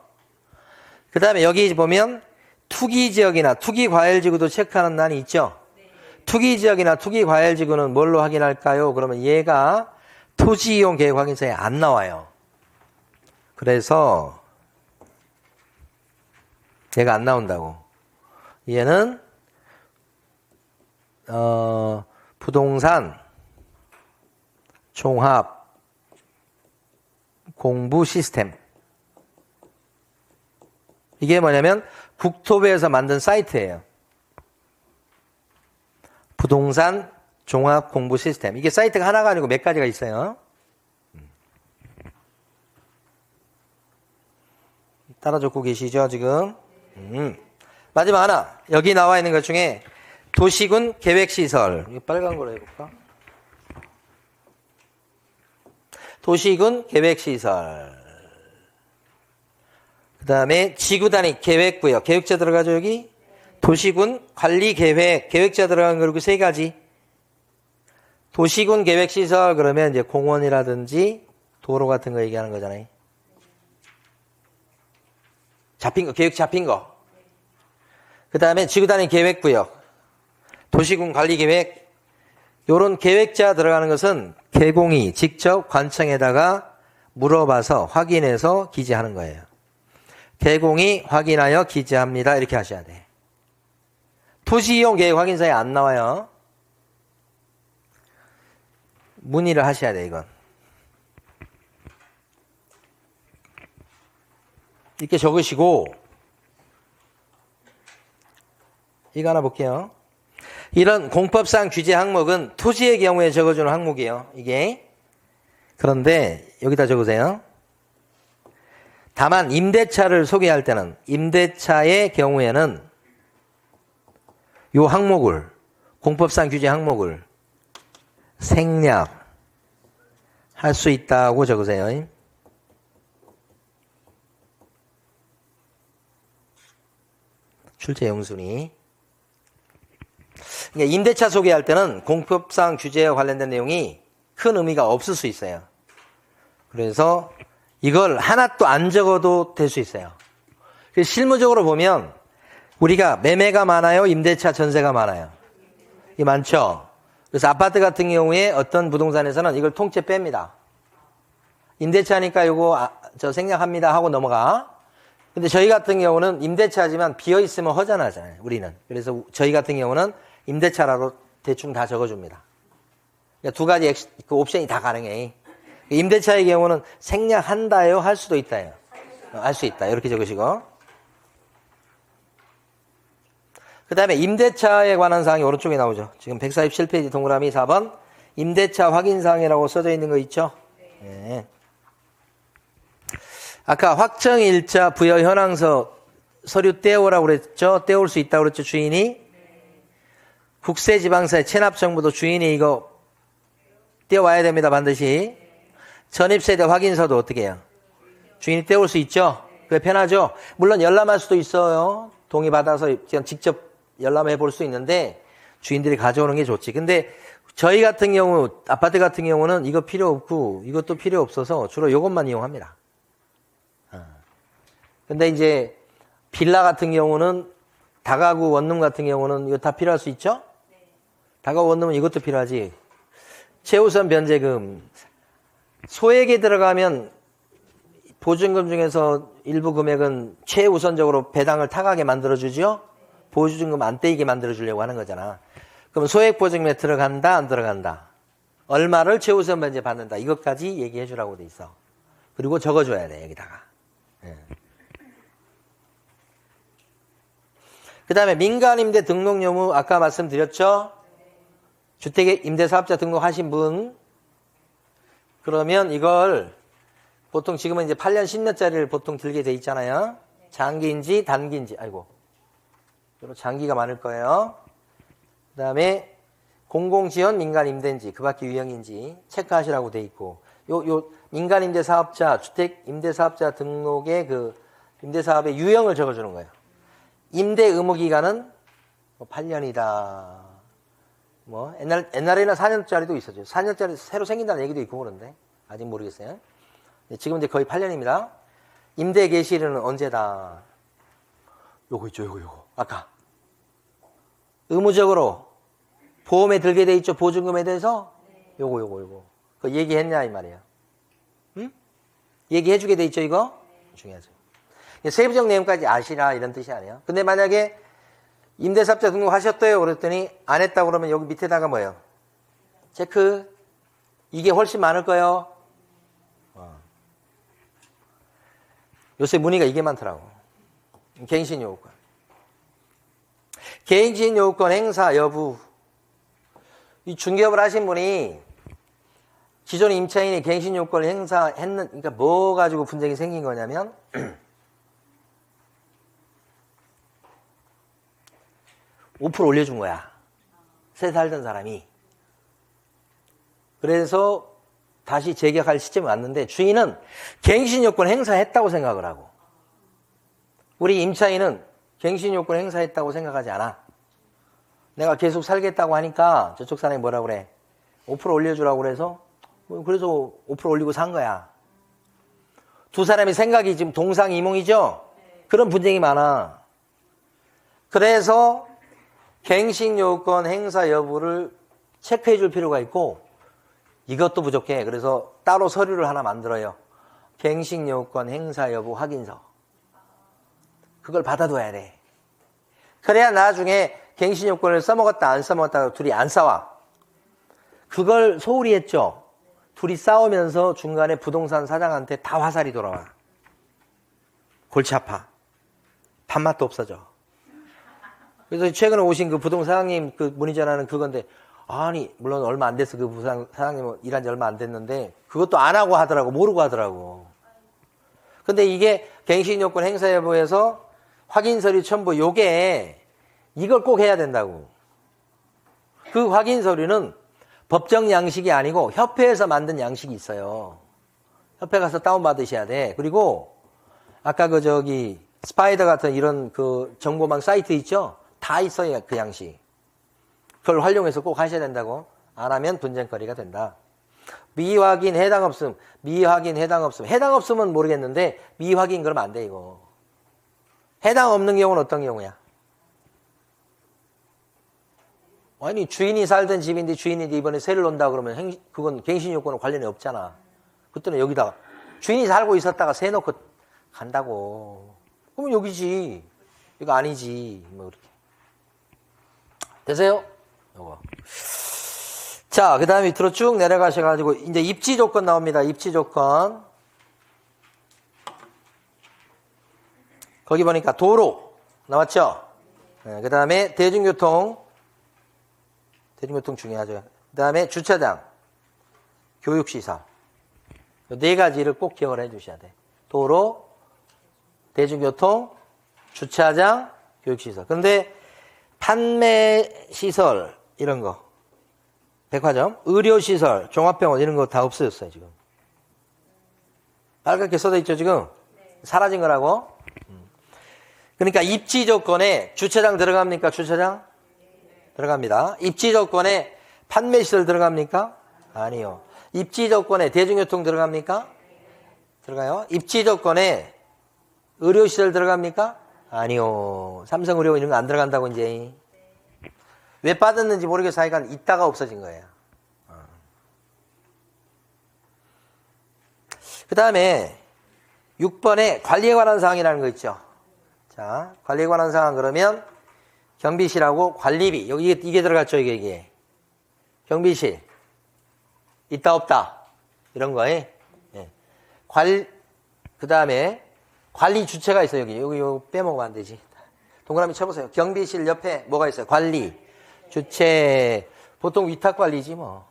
그 다음에 여기 보면 투기지역이나 투기과열지구도 체크하는 난이 있죠. 투기지역이나 투기과열지구는 뭘로 확인할까요? 그러면 얘가 토지이용계획 확인서에 안 나와요. 그래서 얘가 안 나온다고. 얘는 부동산 종합 공부 시스템. 이게 뭐냐면 국토부에서 만든 사이트예요. 부동산 종합 공부 시스템. 이게 사이트가 하나가 아니고 몇 가지가 있어요. 따라 적고 계시죠, 지금? 마지막 하나. 여기 나와 있는 것 중에 도시군 계획시설. 이거 빨간 걸로 해볼까? 도시군 계획시설. 그 다음에 지구단위 계획구역. 계획자 들어가죠, 여기? 도시군 관리계획. 계획자 들어간 거 그리고 세 가지. 도시군 계획시설 그러면 이제 공원이라든지 도로 같은 거 얘기하는 거잖아요. 잡힌 거, 계획 잡힌 거. 그 다음에 지구단위 계획구역. 도시군 관리계획. 요런 계획자 들어가는 것은 개공이 직접 관청에다가 물어봐서 확인해서 기재하는 거예요. 개공이 확인하여 기재합니다. 이렇게 하셔야 돼. 토지이용 계획 확인서에 안 나와요. 문의를 하셔야 돼, 이건. 이렇게 적으시고, 이거 하나 볼게요. 이런 공법상 규제 항목은 토지의 경우에 적어주는 항목이에요. 이게. 그런데 여기다 적으세요. 다만 임대차를 소개할 때는 임대차의 경우에는 요 항목을 공법상 규제 항목을 생략, 할 수 있다고 적으세요. 출제 영순위. 그러니까 임대차 소개할 때는 공법상 규제와 관련된 내용이 큰 의미가 없을 수 있어요. 그래서 이걸 하나도 안 적어도 될 수 있어요. 실무적으로 보면 우리가 매매가 많아요? 임대차 전세가 많아요? 이게 많죠? 그래서 아파트 같은 경우에 어떤 부동산에서는 이걸 통째 뺍니다. 임대차니까 이거 저 생략합니다 하고 넘어가. 근데 저희 같은 경우는 임대차지만 비어있으면 허전하잖아요, 우리는. 그래서 저희 같은 경우는 임대차라고 대충 다 적어줍니다. 그러니까 두 가지 그 옵션이 다 가능해. 임대차의 경우는 생략한다요, 할 수도 있다요. 할 수 있다. 이렇게 적으시고. 그 다음에 임대차에 관한 사항이 오른쪽에 나오죠. 지금 147페이지 동그라미 4번. 임대차 확인사항이라고 써져 있는 거 있죠? 네. 아까 확정일자 부여 현황서 서류 떼오라고 그랬죠? 떼올 수 있다고 그랬죠, 주인이? 국세지방서의 체납정보도 주인이 이거 떼와야 됩니다, 반드시. 전입세대 확인서도 어떻게 해요? 주인이 떼올 수 있죠? 그게 편하죠? 물론 열람할 수도 있어요. 동의받아서 직접 열람해 볼 수 있는데 주인들이 가져오는 게 좋지. 근데 저희 같은 경우, 아파트 같은 경우는 이거 필요 없고 이것도 필요 없어서 주로 이것만 이용합니다. 근데 이제 빌라 같은 경우는 다가구 원룸 같은 경우는 이거 다 필요할 수 있죠? 다가구 원룸은 이것도 필요하지. 최우선 변제금. 소액에 들어가면 보증금 중에서 일부 금액은 최우선적으로 배당을 타가게 만들어주죠? 보증금 안 떼이게 만들어주려고 하는 거잖아. 그럼 소액 보증금에 들어간다, 안 들어간다? 얼마를 최우선 변제 받는다. 이것까지 얘기해 주라고 돼 있어. 그리고 적어줘야 돼, 여기다가. 예. 그 다음에 민간임대 등록 요무 아까 말씀드렸죠? 주택임대사업자 등록하신 분. 그러면 이걸 보통 지금은 이제 8년 10년짜리를 보통 들게 돼 있잖아요. 장기인지 단기인지. 아이고. 장기가 많을 거예요. 그 다음에 공공지원 민간임대인지 그 밖에 유형인지 체크하시라고 돼 있고 요 민간임대사업자 주택임대사업자 등록의 그 임대사업의 유형을 적어주는 거예요. 임대 의무기간은 뭐 8년이다. 뭐 옛날에는 4년짜리도 있었죠. 4년짜리 새로 생긴다는 얘기도 있고 그런데 아직 모르겠어요. 지금 이제 거의 8년입니다. 임대 개시일은 언제다. 요거 있죠, 요거. 아까 의무적으로 보험에 들게 돼 있죠, 보증금에 대해서. 요거. 그거 얘기했냐 이 말이에요. 응? 얘기해주게 돼 있죠, 이거. 중요하죠. 세부적 내용까지 아시라 이런 뜻이 아니에요. 근데 만약에 임대사업자 등록하셨대요 그랬더니 안 했다고 그러면 여기 밑에다가 뭐예요? 체크. 이게 훨씬 많을 거예요. 요새 문의가 이게 많더라고. 갱신요구권. 갱신요구권 행사 여부. 이 중개업을 하신 분이 기존 임차인이 갱신요구권을 행사했는, 그러니까 뭐 가지고 분쟁이 생긴 거냐면, 5% 올려준 거야. 새 살던 사람이. 그래서 다시 재계약할 시점이 왔는데 주인은 갱신요건 행사했다고 생각을 하고 우리 임차인은 갱신요건 행사했다고 생각하지 않아. 내가 계속 살겠다고 하니까 저쪽 사람이 뭐라 그래? 5% 올려주라고 그래서 그래서 5% 올리고 산 거야. 두 사람의 생각이 지금 동상이몽이죠? 그런 분쟁이 많아. 그래서 갱신요건 행사 여부를 체크해 줄 필요가 있고 이것도 부족해. 그래서 따로 서류를 하나 만들어요. 갱신요건 행사 여부 확인서. 그걸 받아둬야 돼. 그래야 나중에 갱신요건을 써먹었다 안 써먹었다 둘이 안 싸워. 그걸 소홀히 했죠. 둘이 싸우면서 중간에 부동산 사장한테 다 화살이 돌아와. 골치 아파. 밥맛도 없어져. 그래서 최근에 오신 그 부동산 사장님 그 문의 전화는 그건데 아니 물론 얼마 안 됐어. 그 부산 사장님은 일한 지 얼마 안 됐는데 그것도 안 하고 하더라고. 모르고 하더라고. 근데 이게 갱신요건 행사 여부에서 확인서류 첨부 요게 이걸 꼭 해야 된다고. 그 확인서류는 법정 양식이 아니고 협회에서 만든 양식이 있어요. 협회 가서 다운받으셔야 돼. 그리고 아까 스파이더 같은 이런 정보망 사이트 있죠? 다 있어요, 그 양식. 그걸 활용해서 꼭 하셔야 된다고. 안 하면 분쟁거리가 된다. 미확인 해당 없음. 미확인 해당 없음. 해당 없음은 모르겠는데 미확인 그러면 안 돼, 이거. 해당 없는 경우는 어떤 경우야? 아니, 주인이 살던 집인데 주인이 이번에 세를 놓는다 그러면 그건 갱신 요건은 관련이 없잖아. 그때는 여기다가 주인이 살고 있었다가 세 놓고 간다고. 그러면 여기지. 이거 아니지. 뭐 이렇게. 되세요? 요거. 자, 그 다음에 밑으로 쭉 내려가셔가지고 이제 입지 조건 나옵니다. 입지 조건. 거기 보니까 도로 나왔죠? 네, 그 다음에 대중교통 중요하죠. 그 다음에 주차장, 교육시설. 네 가지를 꼭 기억을 해 주셔야 돼. 도로, 대중교통, 주차장, 교육시설. 그런데 판매시설 이런 거, 백화점, 의료시설, 종합병원 이런 거 다 없어졌어요 지금. 빨갛게 써져 있죠 지금. 사라진 거라고. 그러니까 입지 조건에 주차장 들어갑니까? 주차장? 들어갑니다. 입지 조건에 판매시설 들어갑니까? 아니요. 입지 조건에 대중교통 들어갑니까? 들어가요. 입지 조건에 의료시설 들어갑니까? 아니요. 삼성의료 이런 거 안 들어간다고 이제. 왜 빠졌는지 모르겠어. 하여간 있다가 없어진 거예요. 그 다음에 6번에 관리에 관한 사항이라는 거 있죠. 자, 관리에 관한 사항 그러면 경비실하고 관리비. 여기 이게 들어갔죠, 이게. 경비실. 있다, 없다. 이런 거에. 예. 그 다음에 관리 주체가 있어요, 여기. 여기 빼먹으면 안 되지. 동그라미 쳐보세요. 경비실 옆에 뭐가 있어요? 관리. 주체. 보통 위탁관리지, 뭐.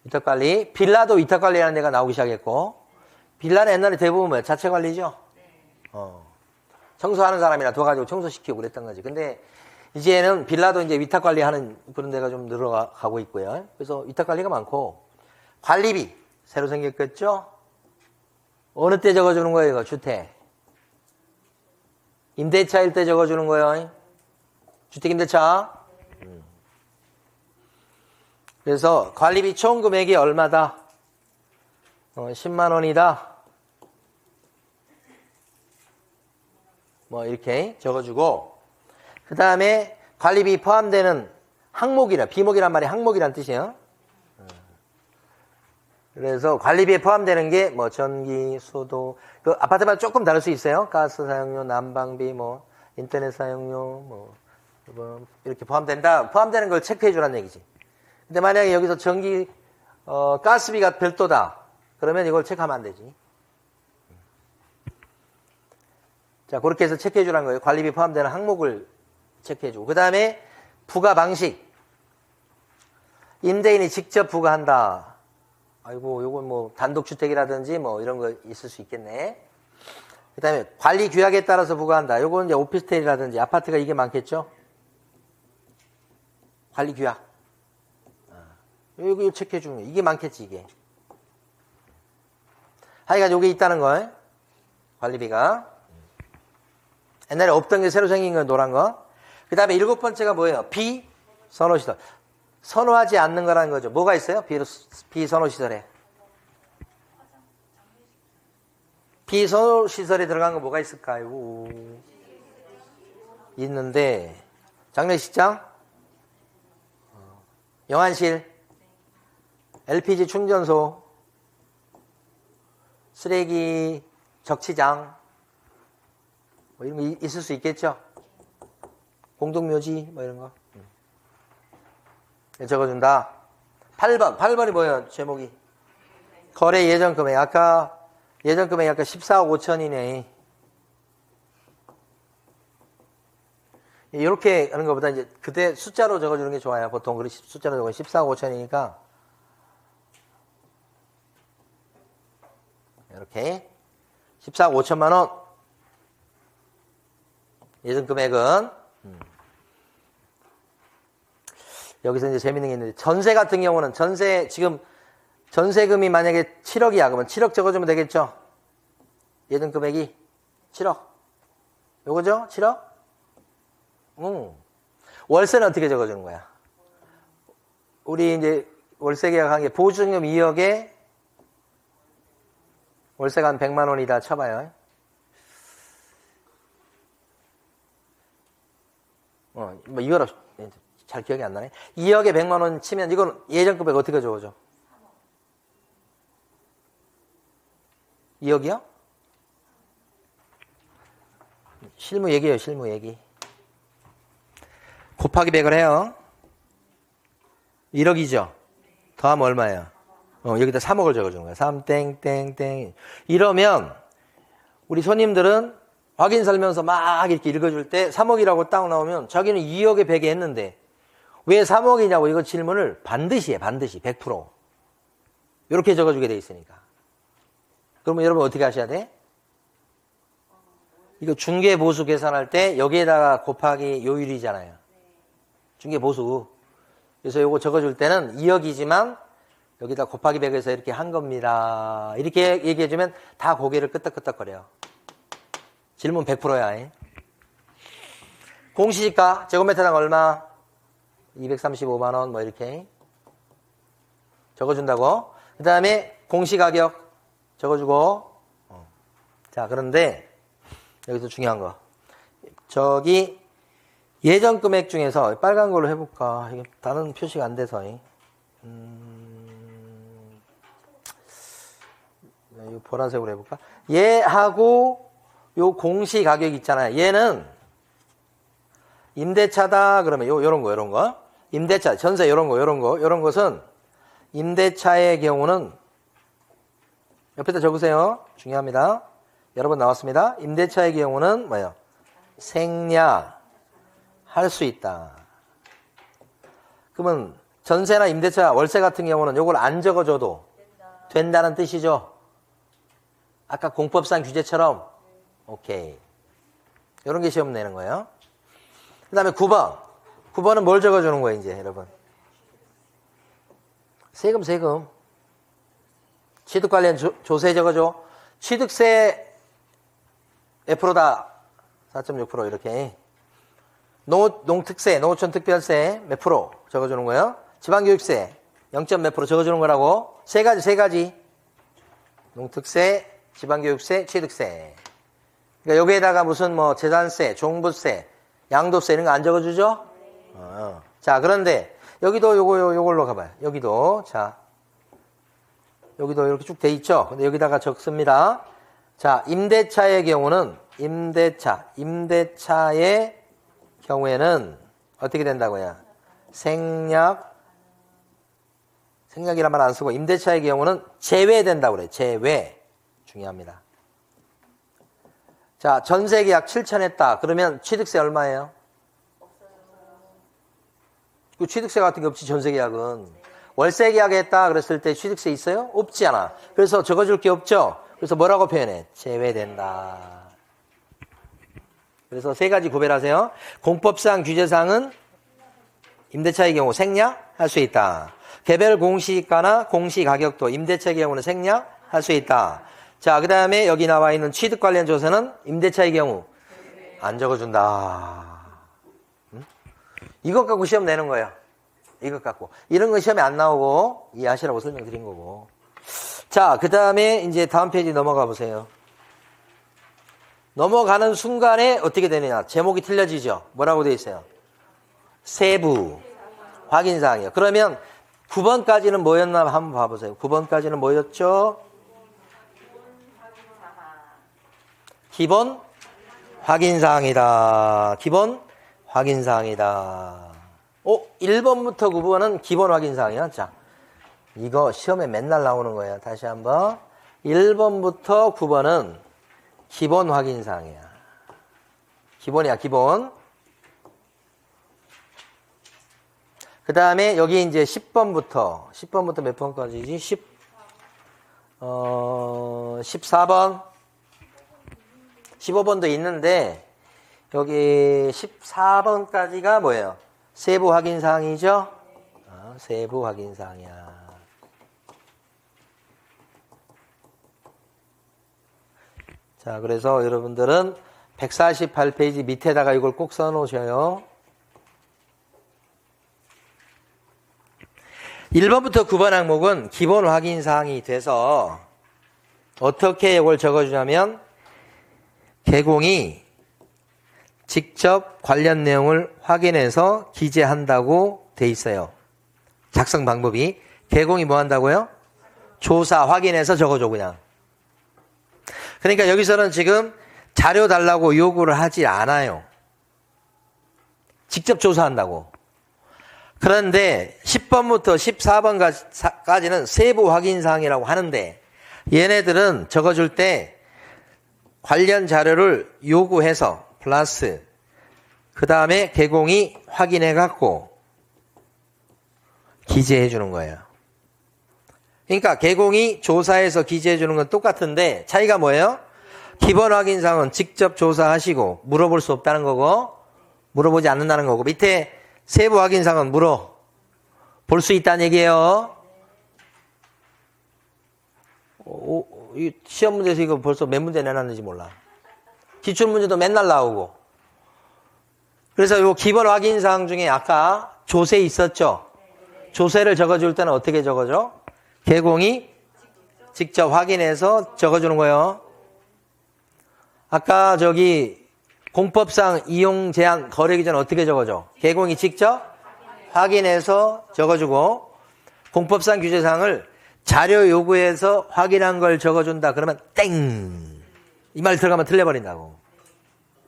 위탁관리. 빌라도 위탁관리라는 데가 나오기 시작했고. 빌라는 옛날에 대부분 뭐예요? 자체관리죠? 청소하는 사람이나 도와가지고 청소시키고 그랬던 거지. 근데 이제는 빌라도 이제 위탁관리하는 그런 데가 좀 늘어가고 있고요. 그래서 위탁관리가 많고. 관리비. 새로 생겼겠죠? 어느 때 적어주는 거예요, 이거? 주택. 임대차일 때 적어주는 거예요. 주택임대차. 그래서 관리비 총 금액이 얼마다? 10만 원이다. 뭐 이렇게 적어주고 그 다음에 관리비 포함되는 항목이라 비목이란 말이 항목이란 뜻이에요. 그래서 관리비에 포함되는 게 뭐 전기, 수도 그 아파트마다 조금 다를 수 있어요. 가스 사용료, 난방비, 뭐 인터넷 사용료 뭐 이렇게 포함되는 걸 체크해 주라는 얘기지. 근데 만약에 여기서 전기 가스비가 별도다. 그러면 이걸 체크하면 안 되지. 자, 그렇게 해서 체크해 주라는 거예요. 관리비 포함되는 항목을 체크해 주고. 그 다음에 부과 방식. 임대인이 직접 부과한다. 아이고, 요건 뭐 단독주택이라든지 뭐 이런 거 있을 수 있겠네. 그 다음에 관리 규약에 따라서 부과한다. 요건 이제 오피스텔이라든지 아파트가 이게 많겠죠? 관리 규약. 이거 체크해 주는 거예요. 이게 많겠지, 이게. 하여간 요게 있다는 거. 관리비가. 옛날에 없던 게 새로 생긴 건 노란 거. 그 다음에 7번째가 뭐예요? 비선호시설. 선호하지 않는 거라는 거죠. 뭐가 있어요? 비선호시설에. 비선호시설에 들어간 거 뭐가 있을까요? 있는데, 장례식장, 영안실, LPG 충전소, 쓰레기 적치장, 뭐 이런 거 있을 수 있겠죠? 공동묘지, 뭐 이런 거. 적어준다. 8번이 뭐예요? 제목이. 거래 예정금액. 아까 예정금액이 아까 14억 5천이네. 이렇게 하는 것보다 이제 그때 숫자로 적어주는 게 좋아요. 보통 그렇게 숫자로 적어요. 14억 5천이니까. 이렇게. 14억 5천만 원. 예정금액은. 여기서 이제 재밌는 게 있는데, 전세 같은 경우는 지금 전세금이 만약에 7억이야. 그러면 7억 적어주면 되겠죠? 예전 금액이 7억. 요거죠? 7억? 월세는 어떻게 적어주는 거야? 우리 이제 월세 계약한 게 보증금 2억에 월세가 한 100만 원이다 쳐봐요. 뭐 이거로 잘 기억이 안 나네. 2억에 100만 원 치면 이건 예전 금액 어떻게 적어줘? 2억이요? 실무 얘기예요, 실무 얘기. 곱하기 100을 해요. 1억이죠? 더하면 얼마예요? 여기다 3억을 적어주는 거예요. 3땡땡땡. 이러면 우리 손님들은 확인 설명서 막 이렇게 읽어줄 때 3억이라고 딱 나오면 자기는 2억에 100에 했는데 왜 3억이냐고 이거 질문을 반드시 해. 반드시 100%. 이렇게 적어주게 돼 있으니까. 그러면 여러분 어떻게 하셔야 돼? 이거 중개보수 계산할 때 여기에다가 곱하기 요율이잖아요. 중개보수. 그래서 요거 적어줄 때는 2억이지만 여기다 곱하기 100에서 이렇게 한 겁니다. 이렇게 얘기해주면 다 고개를 끄덕끄덕거려요. 질문 100%야. 공시지가 제곱미터당 얼마? 235만 원 뭐 이렇게 적어준다고. 그 다음에 공시가격 적어주고. 자, 그런데 여기서 중요한 거. 저기 예전 금액 중에서 빨간 걸로 해볼까? 이게 다른 표시가 안 돼서. 이 보라색으로 해볼까? 얘하고 요 공시 가격 있잖아요. 얘는 임대차다 그러면 요런 거. 임대차, 전세 요런 것은 임대차의 경우는 옆에다 적으세요. 중요합니다. 여러 번 나왔습니다. 임대차의 경우는 뭐예요? 생략 할 수 있다. 그러면 전세나 임대차, 월세 같은 경우는 요걸 안 적어줘도 된다는 뜻이죠. 아까 공법상 규제처럼 오케이. 이런 게 시험 내는 거예요. 그 다음에 9번. 9번은 뭘 적어주는 거예요, 이제, 여러분? 세금. 취득 관련 조세 적어줘. 취득세 몇 프로다? 4.6% 이렇게. 농특세, 농어촌 특별세 몇 프로 적어주는 거예요. 지방교육세 0. 몇 프로 적어주는 거라고. 세 가지. 농특세, 지방교육세, 취득세. 그러니까 여기에다가 무슨 뭐 재산세, 종부세, 양도세 이런 거 안 적어주죠? 자, 그런데 여기도 요걸로 가봐요. 여기도 이렇게 쭉 돼 있죠? 근데 여기다가 적습니다. 자, 임대차의 경우는 임대차의 경우에는 어떻게 된다고요? 생략이란 말 안 쓰고 임대차의 경우는 제외된다고 그래요. 제외. 중요합니다. 자, 전세계약 7천 했다. 그러면 취득세 얼마예요? 그 취득세 같은 게 없지, 전세계약은. 월세계약 했다 그랬을 때 취득세 있어요? 없지 않아. 그래서 적어줄 게 없죠? 그래서 뭐라고 표현해? 제외된다. 그래서 세 가지 구별하세요. 공법상 규제상은 임대차의 경우 생략할 수 있다. 개별 공시가나 공시가격도 임대차의 경우는 생략할 수 있다. 자, 그 다음에 여기 나와 있는 취득 관련 조세는 임대차의 경우 안 적어준다. 이것 갖고 시험 내는 거예요. 이것 갖고. 이런 건 시험에 안 나오고 이해하시라고 설명드린 거고. 자, 그 다음에 이제 다음 페이지 넘어가 보세요. 넘어가는 순간에 어떻게 되느냐. 제목이 틀려지죠. 뭐라고 되어 있어요? 세부 확인사항이요. 그러면 9번까지는 뭐였나 한번 봐보세요. 9번까지는 뭐였죠? 기본 확인사항이다. 기본 확인사항이다. 1번부터 9번은 기본 확인사항이야. 자, 이거 시험에 맨날 나오는 거예요. 다시 한번. 1번부터 9번은 기본 확인사항이야. 기본이야, 기본. 그 다음에 여기 이제 10번부터 몇 번까지지? 14번. 15번도 있는데, 여기 14번까지가 뭐예요? 세부 확인사항이죠? 세부 확인사항이야. 자, 그래서 여러분들은 148페이지 밑에다가 이걸 꼭 써놓으셔요. 1번부터 9번 항목은 기본 확인사항이 돼서 어떻게 이걸 적어주냐면 개공이 직접 관련 내용을 확인해서 기재한다고 돼 있어요. 작성 방법이. 개공이 뭐 한다고요? 조사, 확인해서 적어줘 그냥. 그러니까 여기서는 지금 자료 달라고 요구를 하지 않아요. 직접 조사한다고. 그런데 10번부터 14번까지는 세부 확인사항이라고 하는데 얘네들은 적어줄 때 관련 자료를 요구해서 플러스 그 다음에 개공이 확인해 갖고 기재해 주는 거예요. 그러니까 개공이 조사해서 기재해 주는 건 똑같은데 차이가 뭐예요? 기본 확인사항은 직접 조사하시고 물어볼 수 없다는 거고 물어보지 않는다는 거고 밑에 세부 확인사항은 물어볼 수 있다는 얘기예요. 이 시험 문제에서 이거 벌써 몇 문제 내놨는지 몰라. 기출문제도 맨날 나오고. 그래서 이 기본 확인사항 중에 아까 조세 있었죠? 조세를 적어줄 때는 어떻게 적어줘? 개공이 직접 확인해서 적어주는 거예요. 아까 저기 공법상 이용 제한 거래 기준 어떻게 적어줘? 개공이 직접 확인해서 적어주고 공법상 규제사항을 자료 요구해서 확인한 걸 적어준다. 그러면 땡! 이 말 들어가면 틀려버린다고.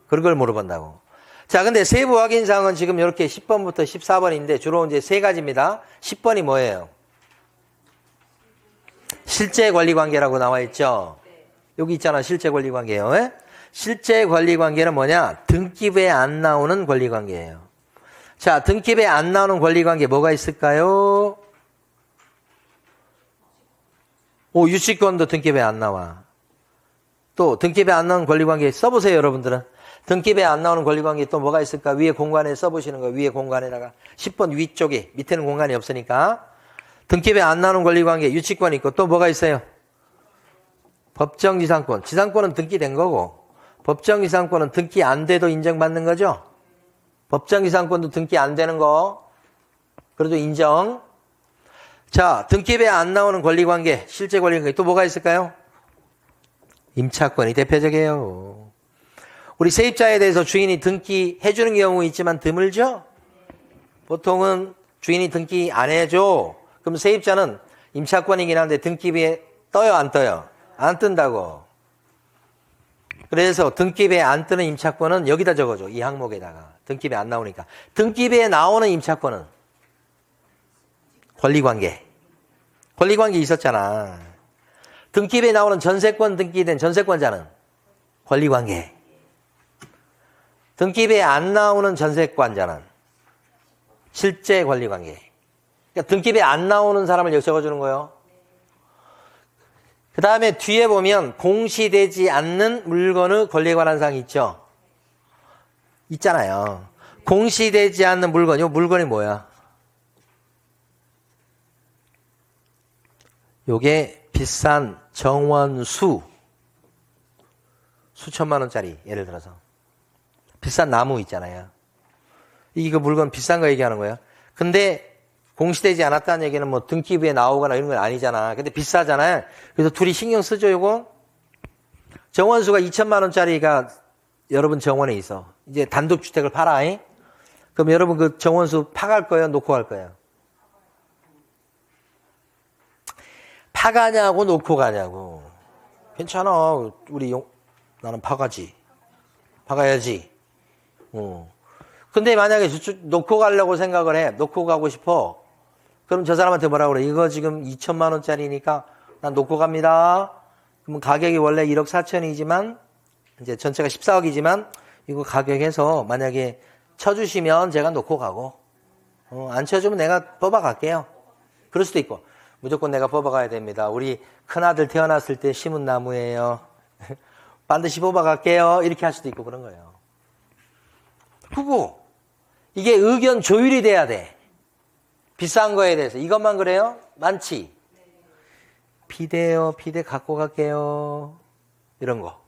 그런 걸 물어본다고. 자, 근데 세부 확인사항은 지금 이렇게 10번부터 14번인데 주로 이제 세 가지입니다. 10번이 뭐예요? 실제 권리 관계라고 나와 있죠? 여기 있잖아, 실제 권리 관계예요. 예? 실제 권리 관계는 뭐냐? 등기부에 안 나오는 권리 관계예요. 자, 등기부에 안 나오는 권리 관계 뭐가 있을까요? 유치권도 등기부에 안 나와. 또 등기부에 안 나오는 권리 관계 써보세요, 여러분들은. 등기부에 안 나오는 권리 관계 또 뭐가 있을까? 위에 공간에 써보시는 거예요. 위에 공간에다가 10번 위쪽에, 밑에는 공간이 없으니까. 등기부에 안 나오는 권리 관계 유치권 있고 또 뭐가 있어요? 법정지상권. 지상권은 등기된 거고 법정지상권은 등기 안 돼도 인정받는 거죠. 법정지상권도 등기 안 되는 거 그래도 인정. 자, 등기부에 안 나오는 권리관계, 실제 권리관계 또 뭐가 있을까요? 임차권이 대표적이에요. 우리 세입자에 대해서 주인이 등기해 주는 경우 있지만 드물죠? 보통은 주인이 등기 안 해줘. 그럼 세입자는 임차권이긴 한데 등기부에 떠요, 안 떠요? 안 뜬다고. 그래서 등기부에 안 뜨는 임차권은 여기다 적어줘. 이 항목에다가. 등기부에 안 나오니까. 등기부에 나오는 임차권은 권리관계. 권리관계 있었잖아. 등기부에 나오는 전세권 등기된 전세권자는 권리관계. 등기부에 안 나오는 전세권자는 실제 권리관계. 그러니까 등기부에 안 나오는 사람을 여기 적어주는 거예요. 그 다음에 뒤에 보면 공시되지 않는 물건의 권리에 관한 사항이 있죠. 있잖아요. 공시되지 않는 물건. 이 물건이 뭐야? 요게 비싼 정원수. 수천만 원짜리 예를 들어서. 비싼 나무 있잖아요. 이거 물건 비싼 거 얘기하는 거예요. 근데 공시되지 않았다는 얘기는 뭐 등기부에 나오거나 이런 건 아니잖아. 근데 비싸잖아요. 그래서 둘이 신경 쓰죠, 요거? 정원수가 2천만 원짜리가 여러분 정원에 있어. 이제 단독주택을 팔아. 그럼 여러분 그 정원수 파갈 거예요? 놓고 갈 거예요? 파가냐고 놓고 가냐고. 괜찮아. 나는 파가지. 파가야지. 근데 만약에 놓고 가려고 생각을 해. 놓고 가고 싶어. 그럼 저 사람한테 뭐라고 그래? 이거 지금 2천만 원짜리니까 난 놓고 갑니다. 그럼 가격이 원래 1억 4천이지만 이제 전체가 14억이지만 이거 가격에서 만약에 쳐주시면 제가 놓고 가고 안 쳐주면 내가 뽑아갈게요. 그럴 수도 있고 무조건 내가 뽑아가야 됩니다. 우리 큰아들 태어났을 때 심은 나무예요. 반드시 뽑아갈게요. 이렇게 할 수도 있고 그런 거예요. 그거 이게 의견 조율이 돼야 돼. 비싼 거에 대해서. 이것만 그래요? 많지? 비대요. 비대 갖고 갈게요. 이런 거.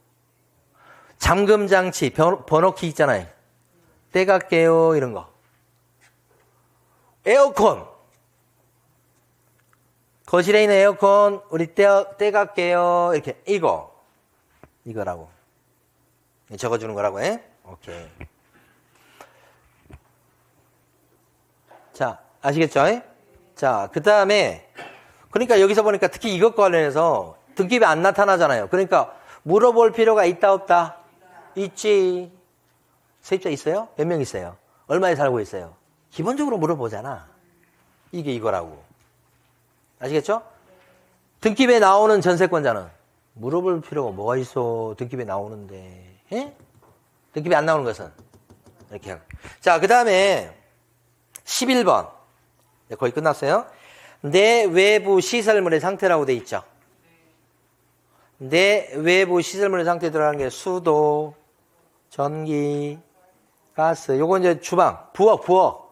잠금 장치, 번호키 있잖아요. 떼갈게요. 이런 거. 에어컨. 거실에 있는 에어컨 우리 떼갈게요. 이렇게 이거라고. 적어주는 거라고 해. 오케이. 자, 아시겠죠? 자, 그 다음에 그러니까 여기서 보니까 특히 이것과 관련해서 등급이 안 나타나잖아요. 그러니까 물어볼 필요가 있다 없다? 있지. 세입자 있어요? 몇 명 있어요? 얼마에 살고 있어요? 기본적으로 물어보잖아. 이게 이거라고. 아시겠죠? 등급에 나오는 전세권자는 물어볼 필요가 뭐가 있어. 등급에 나오는데. 예? 등급이 안 나오는 것은 이렇게 하고. 자, 그 다음에 11번. 거의 끝났어요. 내 외부 시설물의 상태라고 돼 있죠. 내 외부 시설물의 상태에 들어가는 게 수도, 전기, 가스. 요거 이제 주방, 부엌.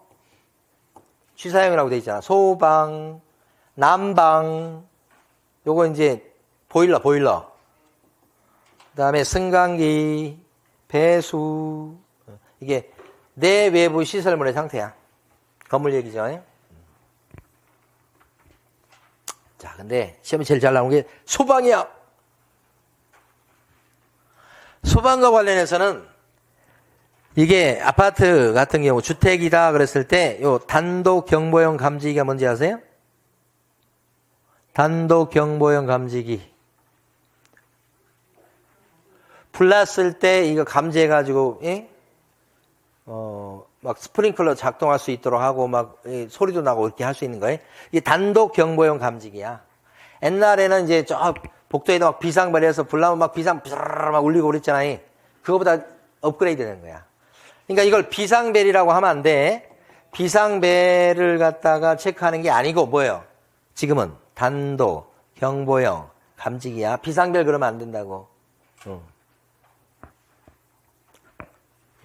취사용이라고 돼 있잖아. 소방, 난방. 요거 이제 보일러. 그 다음에 승강기, 배수. 이게 내 외부 시설물의 상태야. 건물 얘기죠. 자, 근데 시험이 제일 잘 나오는 게 소방이야. 소방과 관련해서는 이게 아파트 같은 경우 주택이다 그랬을 때 요 단독 경보용 감지기가 뭔지 아세요? 단독 경보용 감지기. 불 났을 때 이거 감지해가지고, 예? 막 스프링클러 작동할 수 있도록 하고 막 소리도 나고 이렇게 할 수 있는 거예요. 이게 단독 경보용 감지기야. 옛날에는 이제 저 복도에다 막 비상벨해서 불 나면 막 비상 막 울리고 그랬잖아요. 그거보다 업그레이드 된 거야. 그러니까 이걸 비상벨이라고 하면 안 돼. 비상벨을 갖다가 체크하는 게 아니고 뭐예요? 지금은 단독 경보용 감지기야. 비상벨 그러면 안 된다고.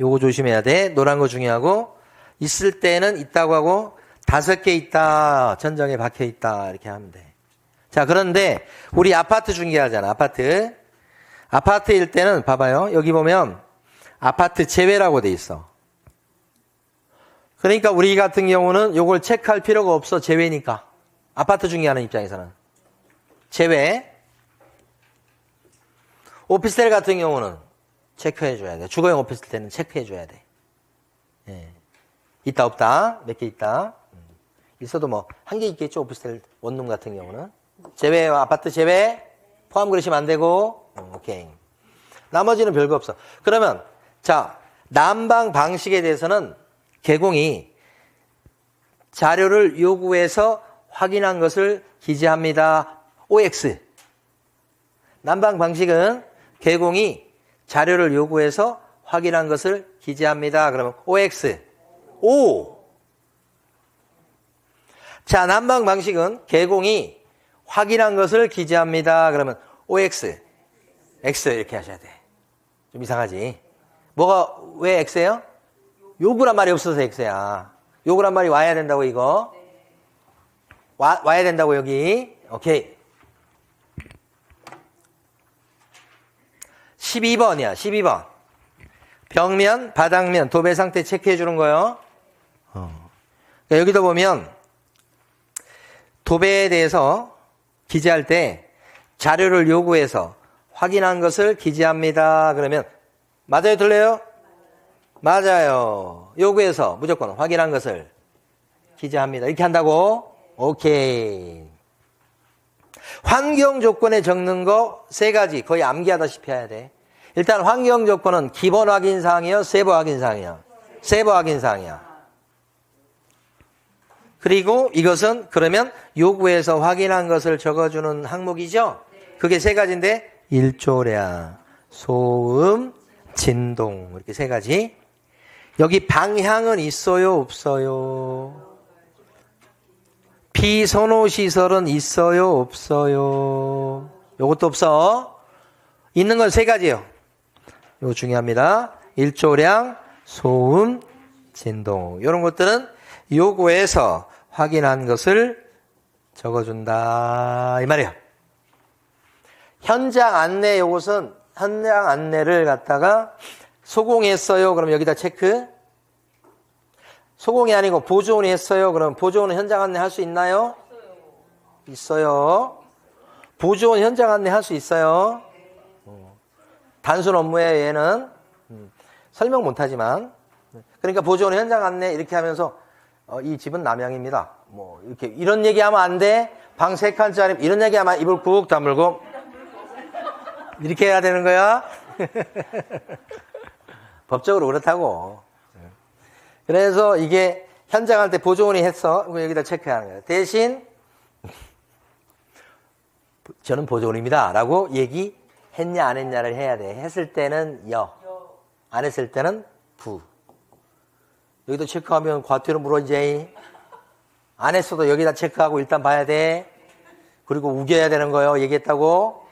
요거 조심해야 돼. 노란 거 중요하고, 있을 때는 있다고 하고 5개 있다. 천정에 박혀 있다. 이렇게 하면 돼. 자, 그런데 우리 아파트 중개하잖아. 아파트일 때는 봐봐요. 여기 보면 아파트 제외라고 돼 있어. 그러니까 우리 같은 경우는 요걸 체크할 필요가 없어. 제외니까. 아파트 중개하는 입장에서는. 제외. 오피스텔 같은 경우는 체크해줘야 돼. 주거용 오피스텔은 체크해줘야 돼. 예. 있다 없다. 몇 개 있다. 있어도 뭐 한 개 있겠죠. 오피스텔 원룸 같은 경우는. 제외와 아파트 제외 포함 그러시면 안 되고. 오케이. 나머지는 별거 없어. 그러면 자, 난방 방식에 대해서는 개공이 자료를 요구해서 확인한 것을 기재합니다. OX. 난방 방식은 개공이 자료를 요구해서 확인한 것을 기재합니다. 그러면 OX. O. 자, 난방 방식은 개공이 확인한 것을 기재합니다. 그러면 OX. X 이렇게 하셔야 돼. 좀 이상하지? 뭐가 왜 X예요? 요구란 말이 없어서 X야. 요구란 말이 와야 된다고 이거. 와야 된다고 여기. 오케이. 12번이야. 12번. 벽면, 바닥면, 도배 상태 체크해 주는 거예요. 그러니까 여기도 보면 도배에 대해서 기재할 때 자료를 요구해서 확인한 것을 기재합니다. 그러면 맞아요? 틀려요? 맞아요. 요구해서 무조건 확인한 것을 기재합니다. 이렇게 한다고? 오케이. 환경 조건에 적는 거 3가지 거의 암기하다시피 해야 돼. 일단 환경 조건은 기본 확인 사항이요, 세부 확인 사항이요. 세부 확인 사항이야. 그리고 이것은 그러면 요구해서 확인한 것을 적어주는 항목이죠. 그게 3가지인데 일조량, 소음, 진동 이렇게 3가지. 여기 방향은 있어요, 없어요? 비선호 시설은 있어요, 없어요? 요것도 없어. 있는 건 3가지예요. 이거 중요합니다. 일조량, 소음, 진동 이런 것들은 요구해서 확인한 것을 적어준다 이 말이야. 현장 안내, 요것은 현장 안내를 갖다가 소공했어요. 그럼 여기다 체크. 소공이 아니고 보조원이 했어요. 그럼 보조원은 현장 안내 할 수 있나요? 있어요. 보조원 현장 안내 할 수 있어요. 단순 업무에 얘는 설명 못하지만, 그러니까 보조원 현장 안내 이렇게 하면서 이 집은 남양입니다. 뭐 이렇게 이런 얘기하면 안 돼. 방 3칸짜리 이런 얘기하면 입을 꾹 다물고 이렇게 해야 되는 거야. 법적으로 그렇다고. 그래서 이게 현장 할 때 보조원이 했어. 여기다 체크하는 거예요. 대신 저는 보조원입니다 라고 얘기했냐 안 했냐를 해야 돼. 했을 때는 여, 안 했을 때는 부. 여기도 체크하면 과태료 물어야지. 안 했어도 여기다 체크하고 일단 봐야 돼. 그리고 우겨야 되는 거예요. 얘기했다고.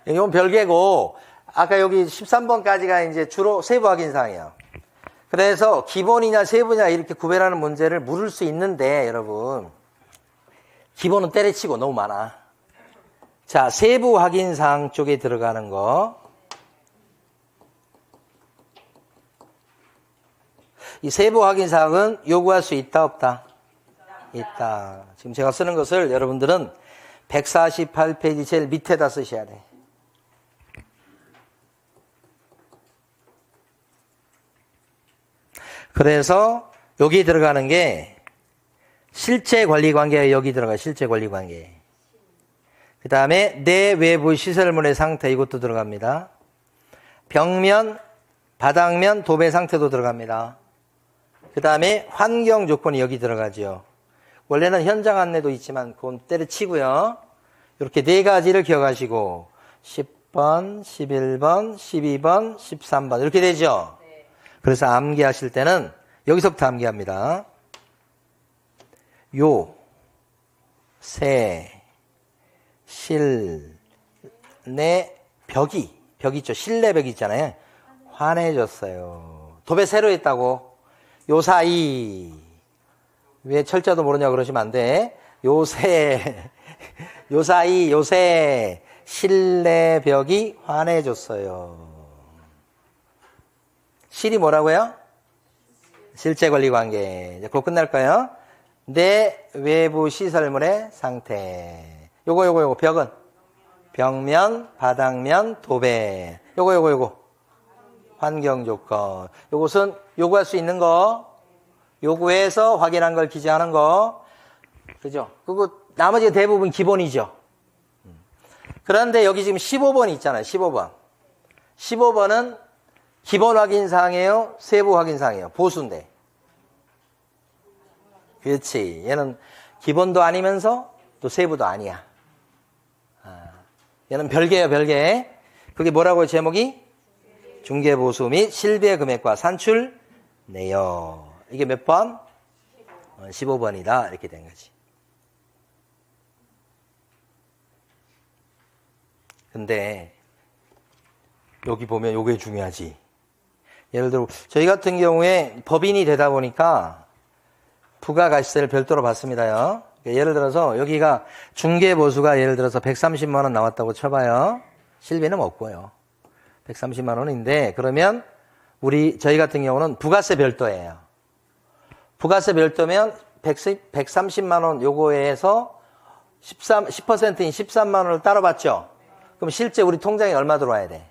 이건 별개고, 아까 여기 13번까지가 이제 주로 세부 확인 사항이에요. 그래서 기본이냐 세부냐 이렇게 구별하는 문제를 물을 수 있는데, 여러분, 기본은 때려치고 너무 많아. 자, 세부 확인 사항 쪽에 들어가는 거. 이 세부 확인 사항은 요구할 수 있다, 없다? 있다. 지금 제가 쓰는 것을 여러분들은 148페이지 제일 밑에다 쓰셔야 돼. 그래서 여기 들어가는 게 실제 관리 관계에 여기 들어가. 실제 관리 관계. 그 다음에 내외부 시설물의 상태, 이것도 들어갑니다. 벽면, 바닥면, 도배 상태도 들어갑니다. 그 다음에 환경 조건이 여기 들어가죠. 원래는 현장 안내도 있지만 그건 때려치고요. 이렇게 4가지를 기억하시고 10번, 11번, 12번, 13번 이렇게 되죠. 그래서 암기하실 때는 여기서부터 암기합니다. 요, 새, 실, 내, 벽 있죠. 실내 벽 있잖아요. 환해졌어요. 도배 새로 했다고. 요 사이, 왜 철자도 모르냐 그러시면 안 돼. 요새, 요새, 실내 벽이 환해졌어요. 실이 뭐라고요? 실제 관리 관계. 이제 곧 끝날 거예요. 내 외부 시설물의 상태. 요거. 벽은? 벽면, 바닥면, 도배. 요거. 환경 조건. 요것은 요구할 수 있는 거. 요구해서 확인한 걸 기재하는 거. 그죠? 그리고 나머지 대부분 기본이죠. 그런데 여기 지금 15번 있잖아요. 15번. 15번은 기본 확인 사항이에요? 세부 확인 사항이에요? 보수인데. 그렇지. 얘는 기본도 아니면서 또 세부도 아니야. 얘는 별개예요, 별개. 그게 뭐라고요, 제목이? 중개보수 및 실비의 금액과 산출 내역. 이게 몇 번? 15번이다. 이렇게 된 거지. 근데 여기 보면 요게 중요하지. 예를 들어 저희 같은 경우에 법인이 되다 보니까 부가가치세를 별도로 받습니다요. 예를 들어서 여기가 중개보수가 예를 들어서 130만 원 나왔다고 쳐봐요. 실비는 없고요. 130만 원인데 그러면 저희 같은 경우는 부가세 별도예요. 부가세 별도면 130만 원 요거에서 10%인 13만 원을 따로 받죠. 그럼 실제 우리 통장에 얼마 들어와야 돼?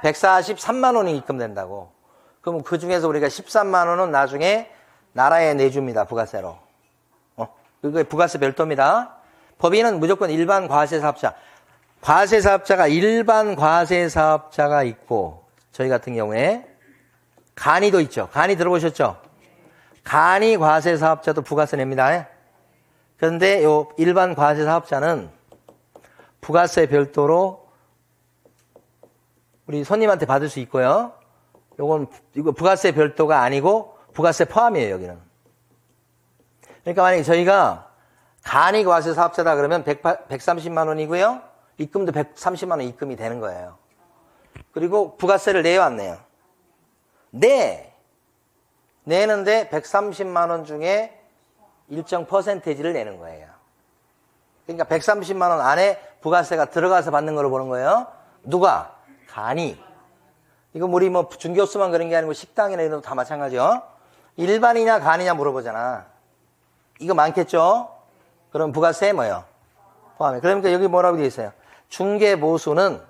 143만 원이 입금된다고. 그럼 그 중에서 우리가 13만 원은 나중에 나라에 내줍니다. 부가세로. 그게 부가세 별도입니다. 법인은 무조건 일반 과세사업자. 과세사업자가 일반 과세사업자가 있고 저희 같은 경우에 간이도 있죠. 간이 들어보셨죠? 간이 과세사업자도 부가세 냅니다. 그런데 요 일반 과세사업자는 부가세 별도로 우리 손님한테 받을 수 있고요. 이거 부가세 별도가 아니고 부가세 포함이에요, 여기는. 그러니까 만약에 저희가 간이 과세 사업자다 그러면 130만 원이고요. 입금도 130만 원 입금이 되는 거예요. 그리고 부가세를 내요, 안 내요? 네. 내는데 130만 원 중에 일정 퍼센테이지를 내는 거예요. 그러니까 130만 원 안에 부가세가 들어가서 받는 걸로 보는 거예요. 누가? 간이. 이거 우리 뭐 중교수만 그런 게 아니고 식당이나 이런 거 다 마찬가지요. 일반이냐 간이냐 물어보잖아. 이거 많겠죠? 그럼 부가세 뭐예요? 포함해. 그러니까 여기 뭐라고 되어 있어요? 중개보수는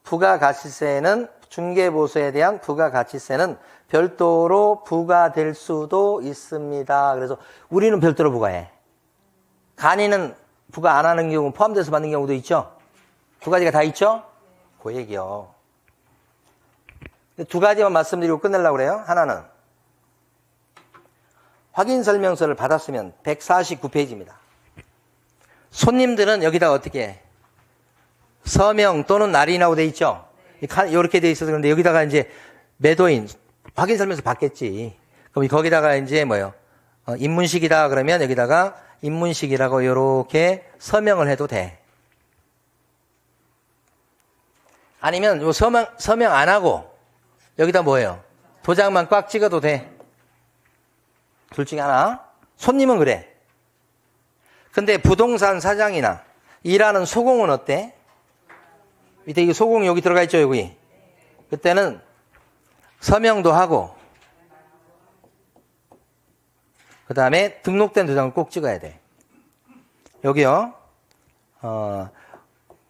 부가가치세는 중개보수에 대한 부가가치세는 별도로 부과될 수도 있습니다. 그래서 우리는 별도로 부과해. 간이는 부과 안 하는 경우 포함돼서 받는 경우도 있죠. 두 가지가 다 있죠. 그 얘기요. 두 가지만 말씀드리고 끝내려고 그래요. 하나는 확인설명서를 받았으면 149페이지입니다. 손님들은 여기다가 어떻게 해? 서명 또는 날인하고 돼 있죠. 이렇게 돼 있어서 그런데 여기다가 이제 매도인 확인설명서 받겠지. 그럼 거기다가 이제 뭐요? 입문식이다 그러면 여기다가 입문식이라고 이렇게 서명을 해도 돼. 아니면 요 서명 안 하고 여기다 뭐예요? 도장만 꽉 찍어도 돼. 둘 중에 하나. 손님은 그래. 근데 부동산 사장이나 일하는 소공은 어때? 밑에 이 소공이 여기 들어가 있죠, 여기. 그때는 서명도 하고 그 다음에 등록된 도장을 꼭 찍어야 돼. 여기요.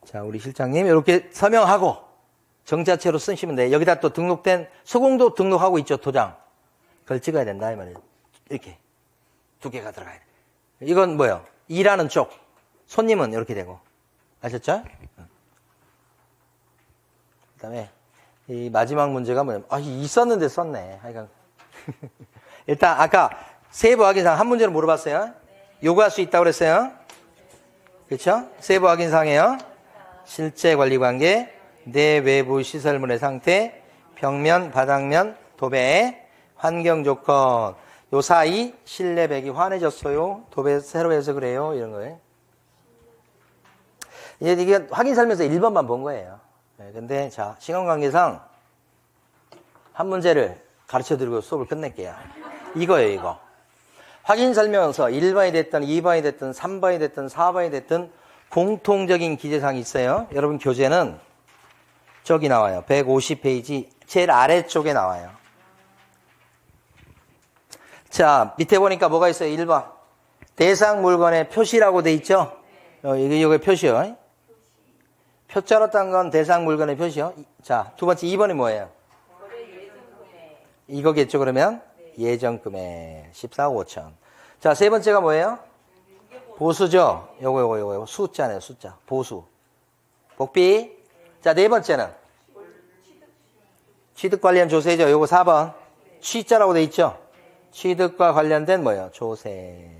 자, 우리 실장님 이렇게 서명하고 정자체로 쓰시면 돼. 여기다 또 등록된 소공도 등록하고 있죠, 도장. 그걸 찍어야 된다 이 말이에요. 이렇게 두 개가 들어가야 돼. 이건 뭐예요? 일하는 쪽. 손님은 이렇게 되고. 아셨죠? 그 다음에 이 마지막 문제가 뭐냐면 있었는데 썼네. 하여간 일단 아까 세부 확인사항 한 문제로 물어봤어요. 요구할 수 있다고 그랬어요. 그렇죠? 세부 확인사항이에요. 실제 관리관계, 내 외부 시설물의 상태, 벽면, 바닥면, 도배, 환경 조건. 요 사이 실내백이 환해졌어요. 도배 새로 해서 그래요. 이런 거예요. 이게 확인설명서 1번만 본 거예요. 네, 근데 자, 시간 관계상 한 문제를 가르쳐 드리고 수업을 끝낼게요. 이거예요, 이거. 확인설명서 1번이 됐든 2번이 됐든 3번이 됐든 4번이 됐든 공통적인 기재사항이 있어요. 여러분 교재는 저기 나와요. 150페이지 제일 아래쪽에 나와요. 자, 밑에 보니까 뭐가 있어요? 1번. 대상 물건의 표시라고 돼 있죠? 이게 표시요. 표자로 딴 건 대상 물건의 표시요. 자, 두 번째 2번이 뭐예요? 이거겠죠, 그러면? 예정금액 14억 5천. 자, 세 번째가 뭐예요? 보수죠? 요거. 숫자네요, 숫자. 보수. 복비. 자, 네 번째는? 취득 관련 조세죠. 요거 4번. 취자라고 돼 있죠? 취득과 관련된 뭐예요? 조세.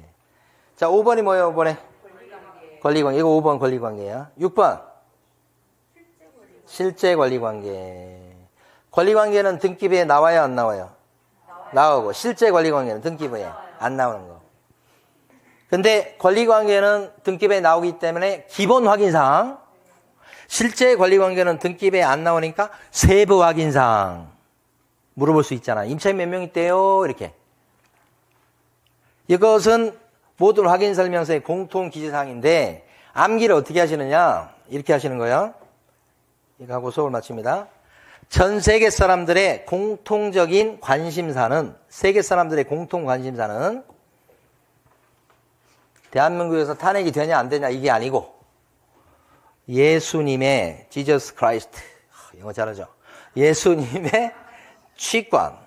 자, 5번이 뭐예요, 5번에? 권리관계. 이거 5번 권리관계예요. 6번. 실제 권리관계. 권리관계는 등기부에 나와요, 안 나와요? 나오고. 실제 권리관계는 등기부에 안 나오는 거. 근데 권리관계는 등기부에 나오기 때문에 기본 확인사항. 실제 권리관계는 등기부에 안 나오니까 세부 확인사항. 물어볼 수 있잖아. 임차인 몇 명 있대요? 이렇게. 이것은 모든 확인설명서의 공통 기재사항인데 암기를 어떻게 하시느냐? 이렇게 하시는 거예요. 이거 하고 수업을 마칩니다. 전 세계 사람들의 공통적인 관심사는, 세계 사람들의 공통 관심사는 대한민국에서 탄핵이 되냐 안 되냐 이게 아니고 예수님의 Jesus Christ, 영어 잘하죠? 예수님의 취권,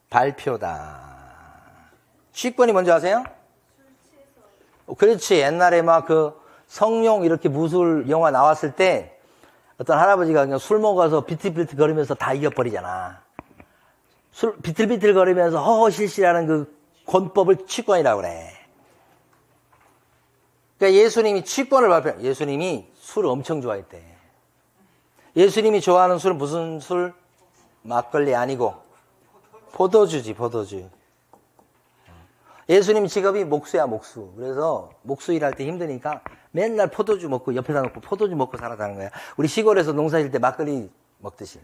발표다. 취권이 뭔지 아세요? 그렇지. 옛날에 막 그 성룡 이렇게 무술 영화 나왔을 때 어떤 할아버지가 그냥 술 먹어서 비틀비틀 거리면서 다 이겨버리잖아. 술 비틀비틀 거리면서 허허실실하는 그 권법을 취권이라고 그래. 그러니까 예수님이 취권을 발표. 예수님이 술을 엄청 좋아했대. 예수님이 좋아하는 술은 무슨 술? 막걸리 아니고 포도주지, 포도주. 예수님 직업이 목수야, 목수. 그래서 목수 일할 때 힘드니까 맨날 포도주 먹고 옆에다 놓고 포도주 먹고 살았다는 거야. 우리 시골에서 농사 질 때 막걸리 먹듯이.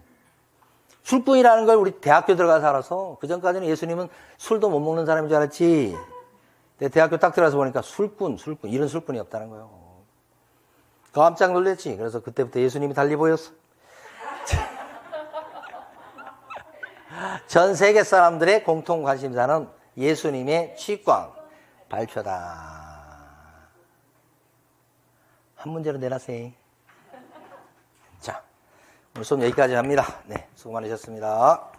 술꾼이라는 걸 우리 대학교 들어가서 알아서, 그 전까지는 예수님은 술도 못 먹는 사람인 줄 알았지. 근데 대학교 딱 들어가서 보니까 술꾼, 이런 술꾼이 없다는 거예요. 깜짝 놀랐지. 그래서 그때부터 예수님이 달리 보였어. 전 세계 사람들의 공통 관심사는 예수님의 취광 발표다. 한 문제로 내놨어요. 자, 오늘 수업 여기까지 합니다. 네, 수고 많으셨습니다.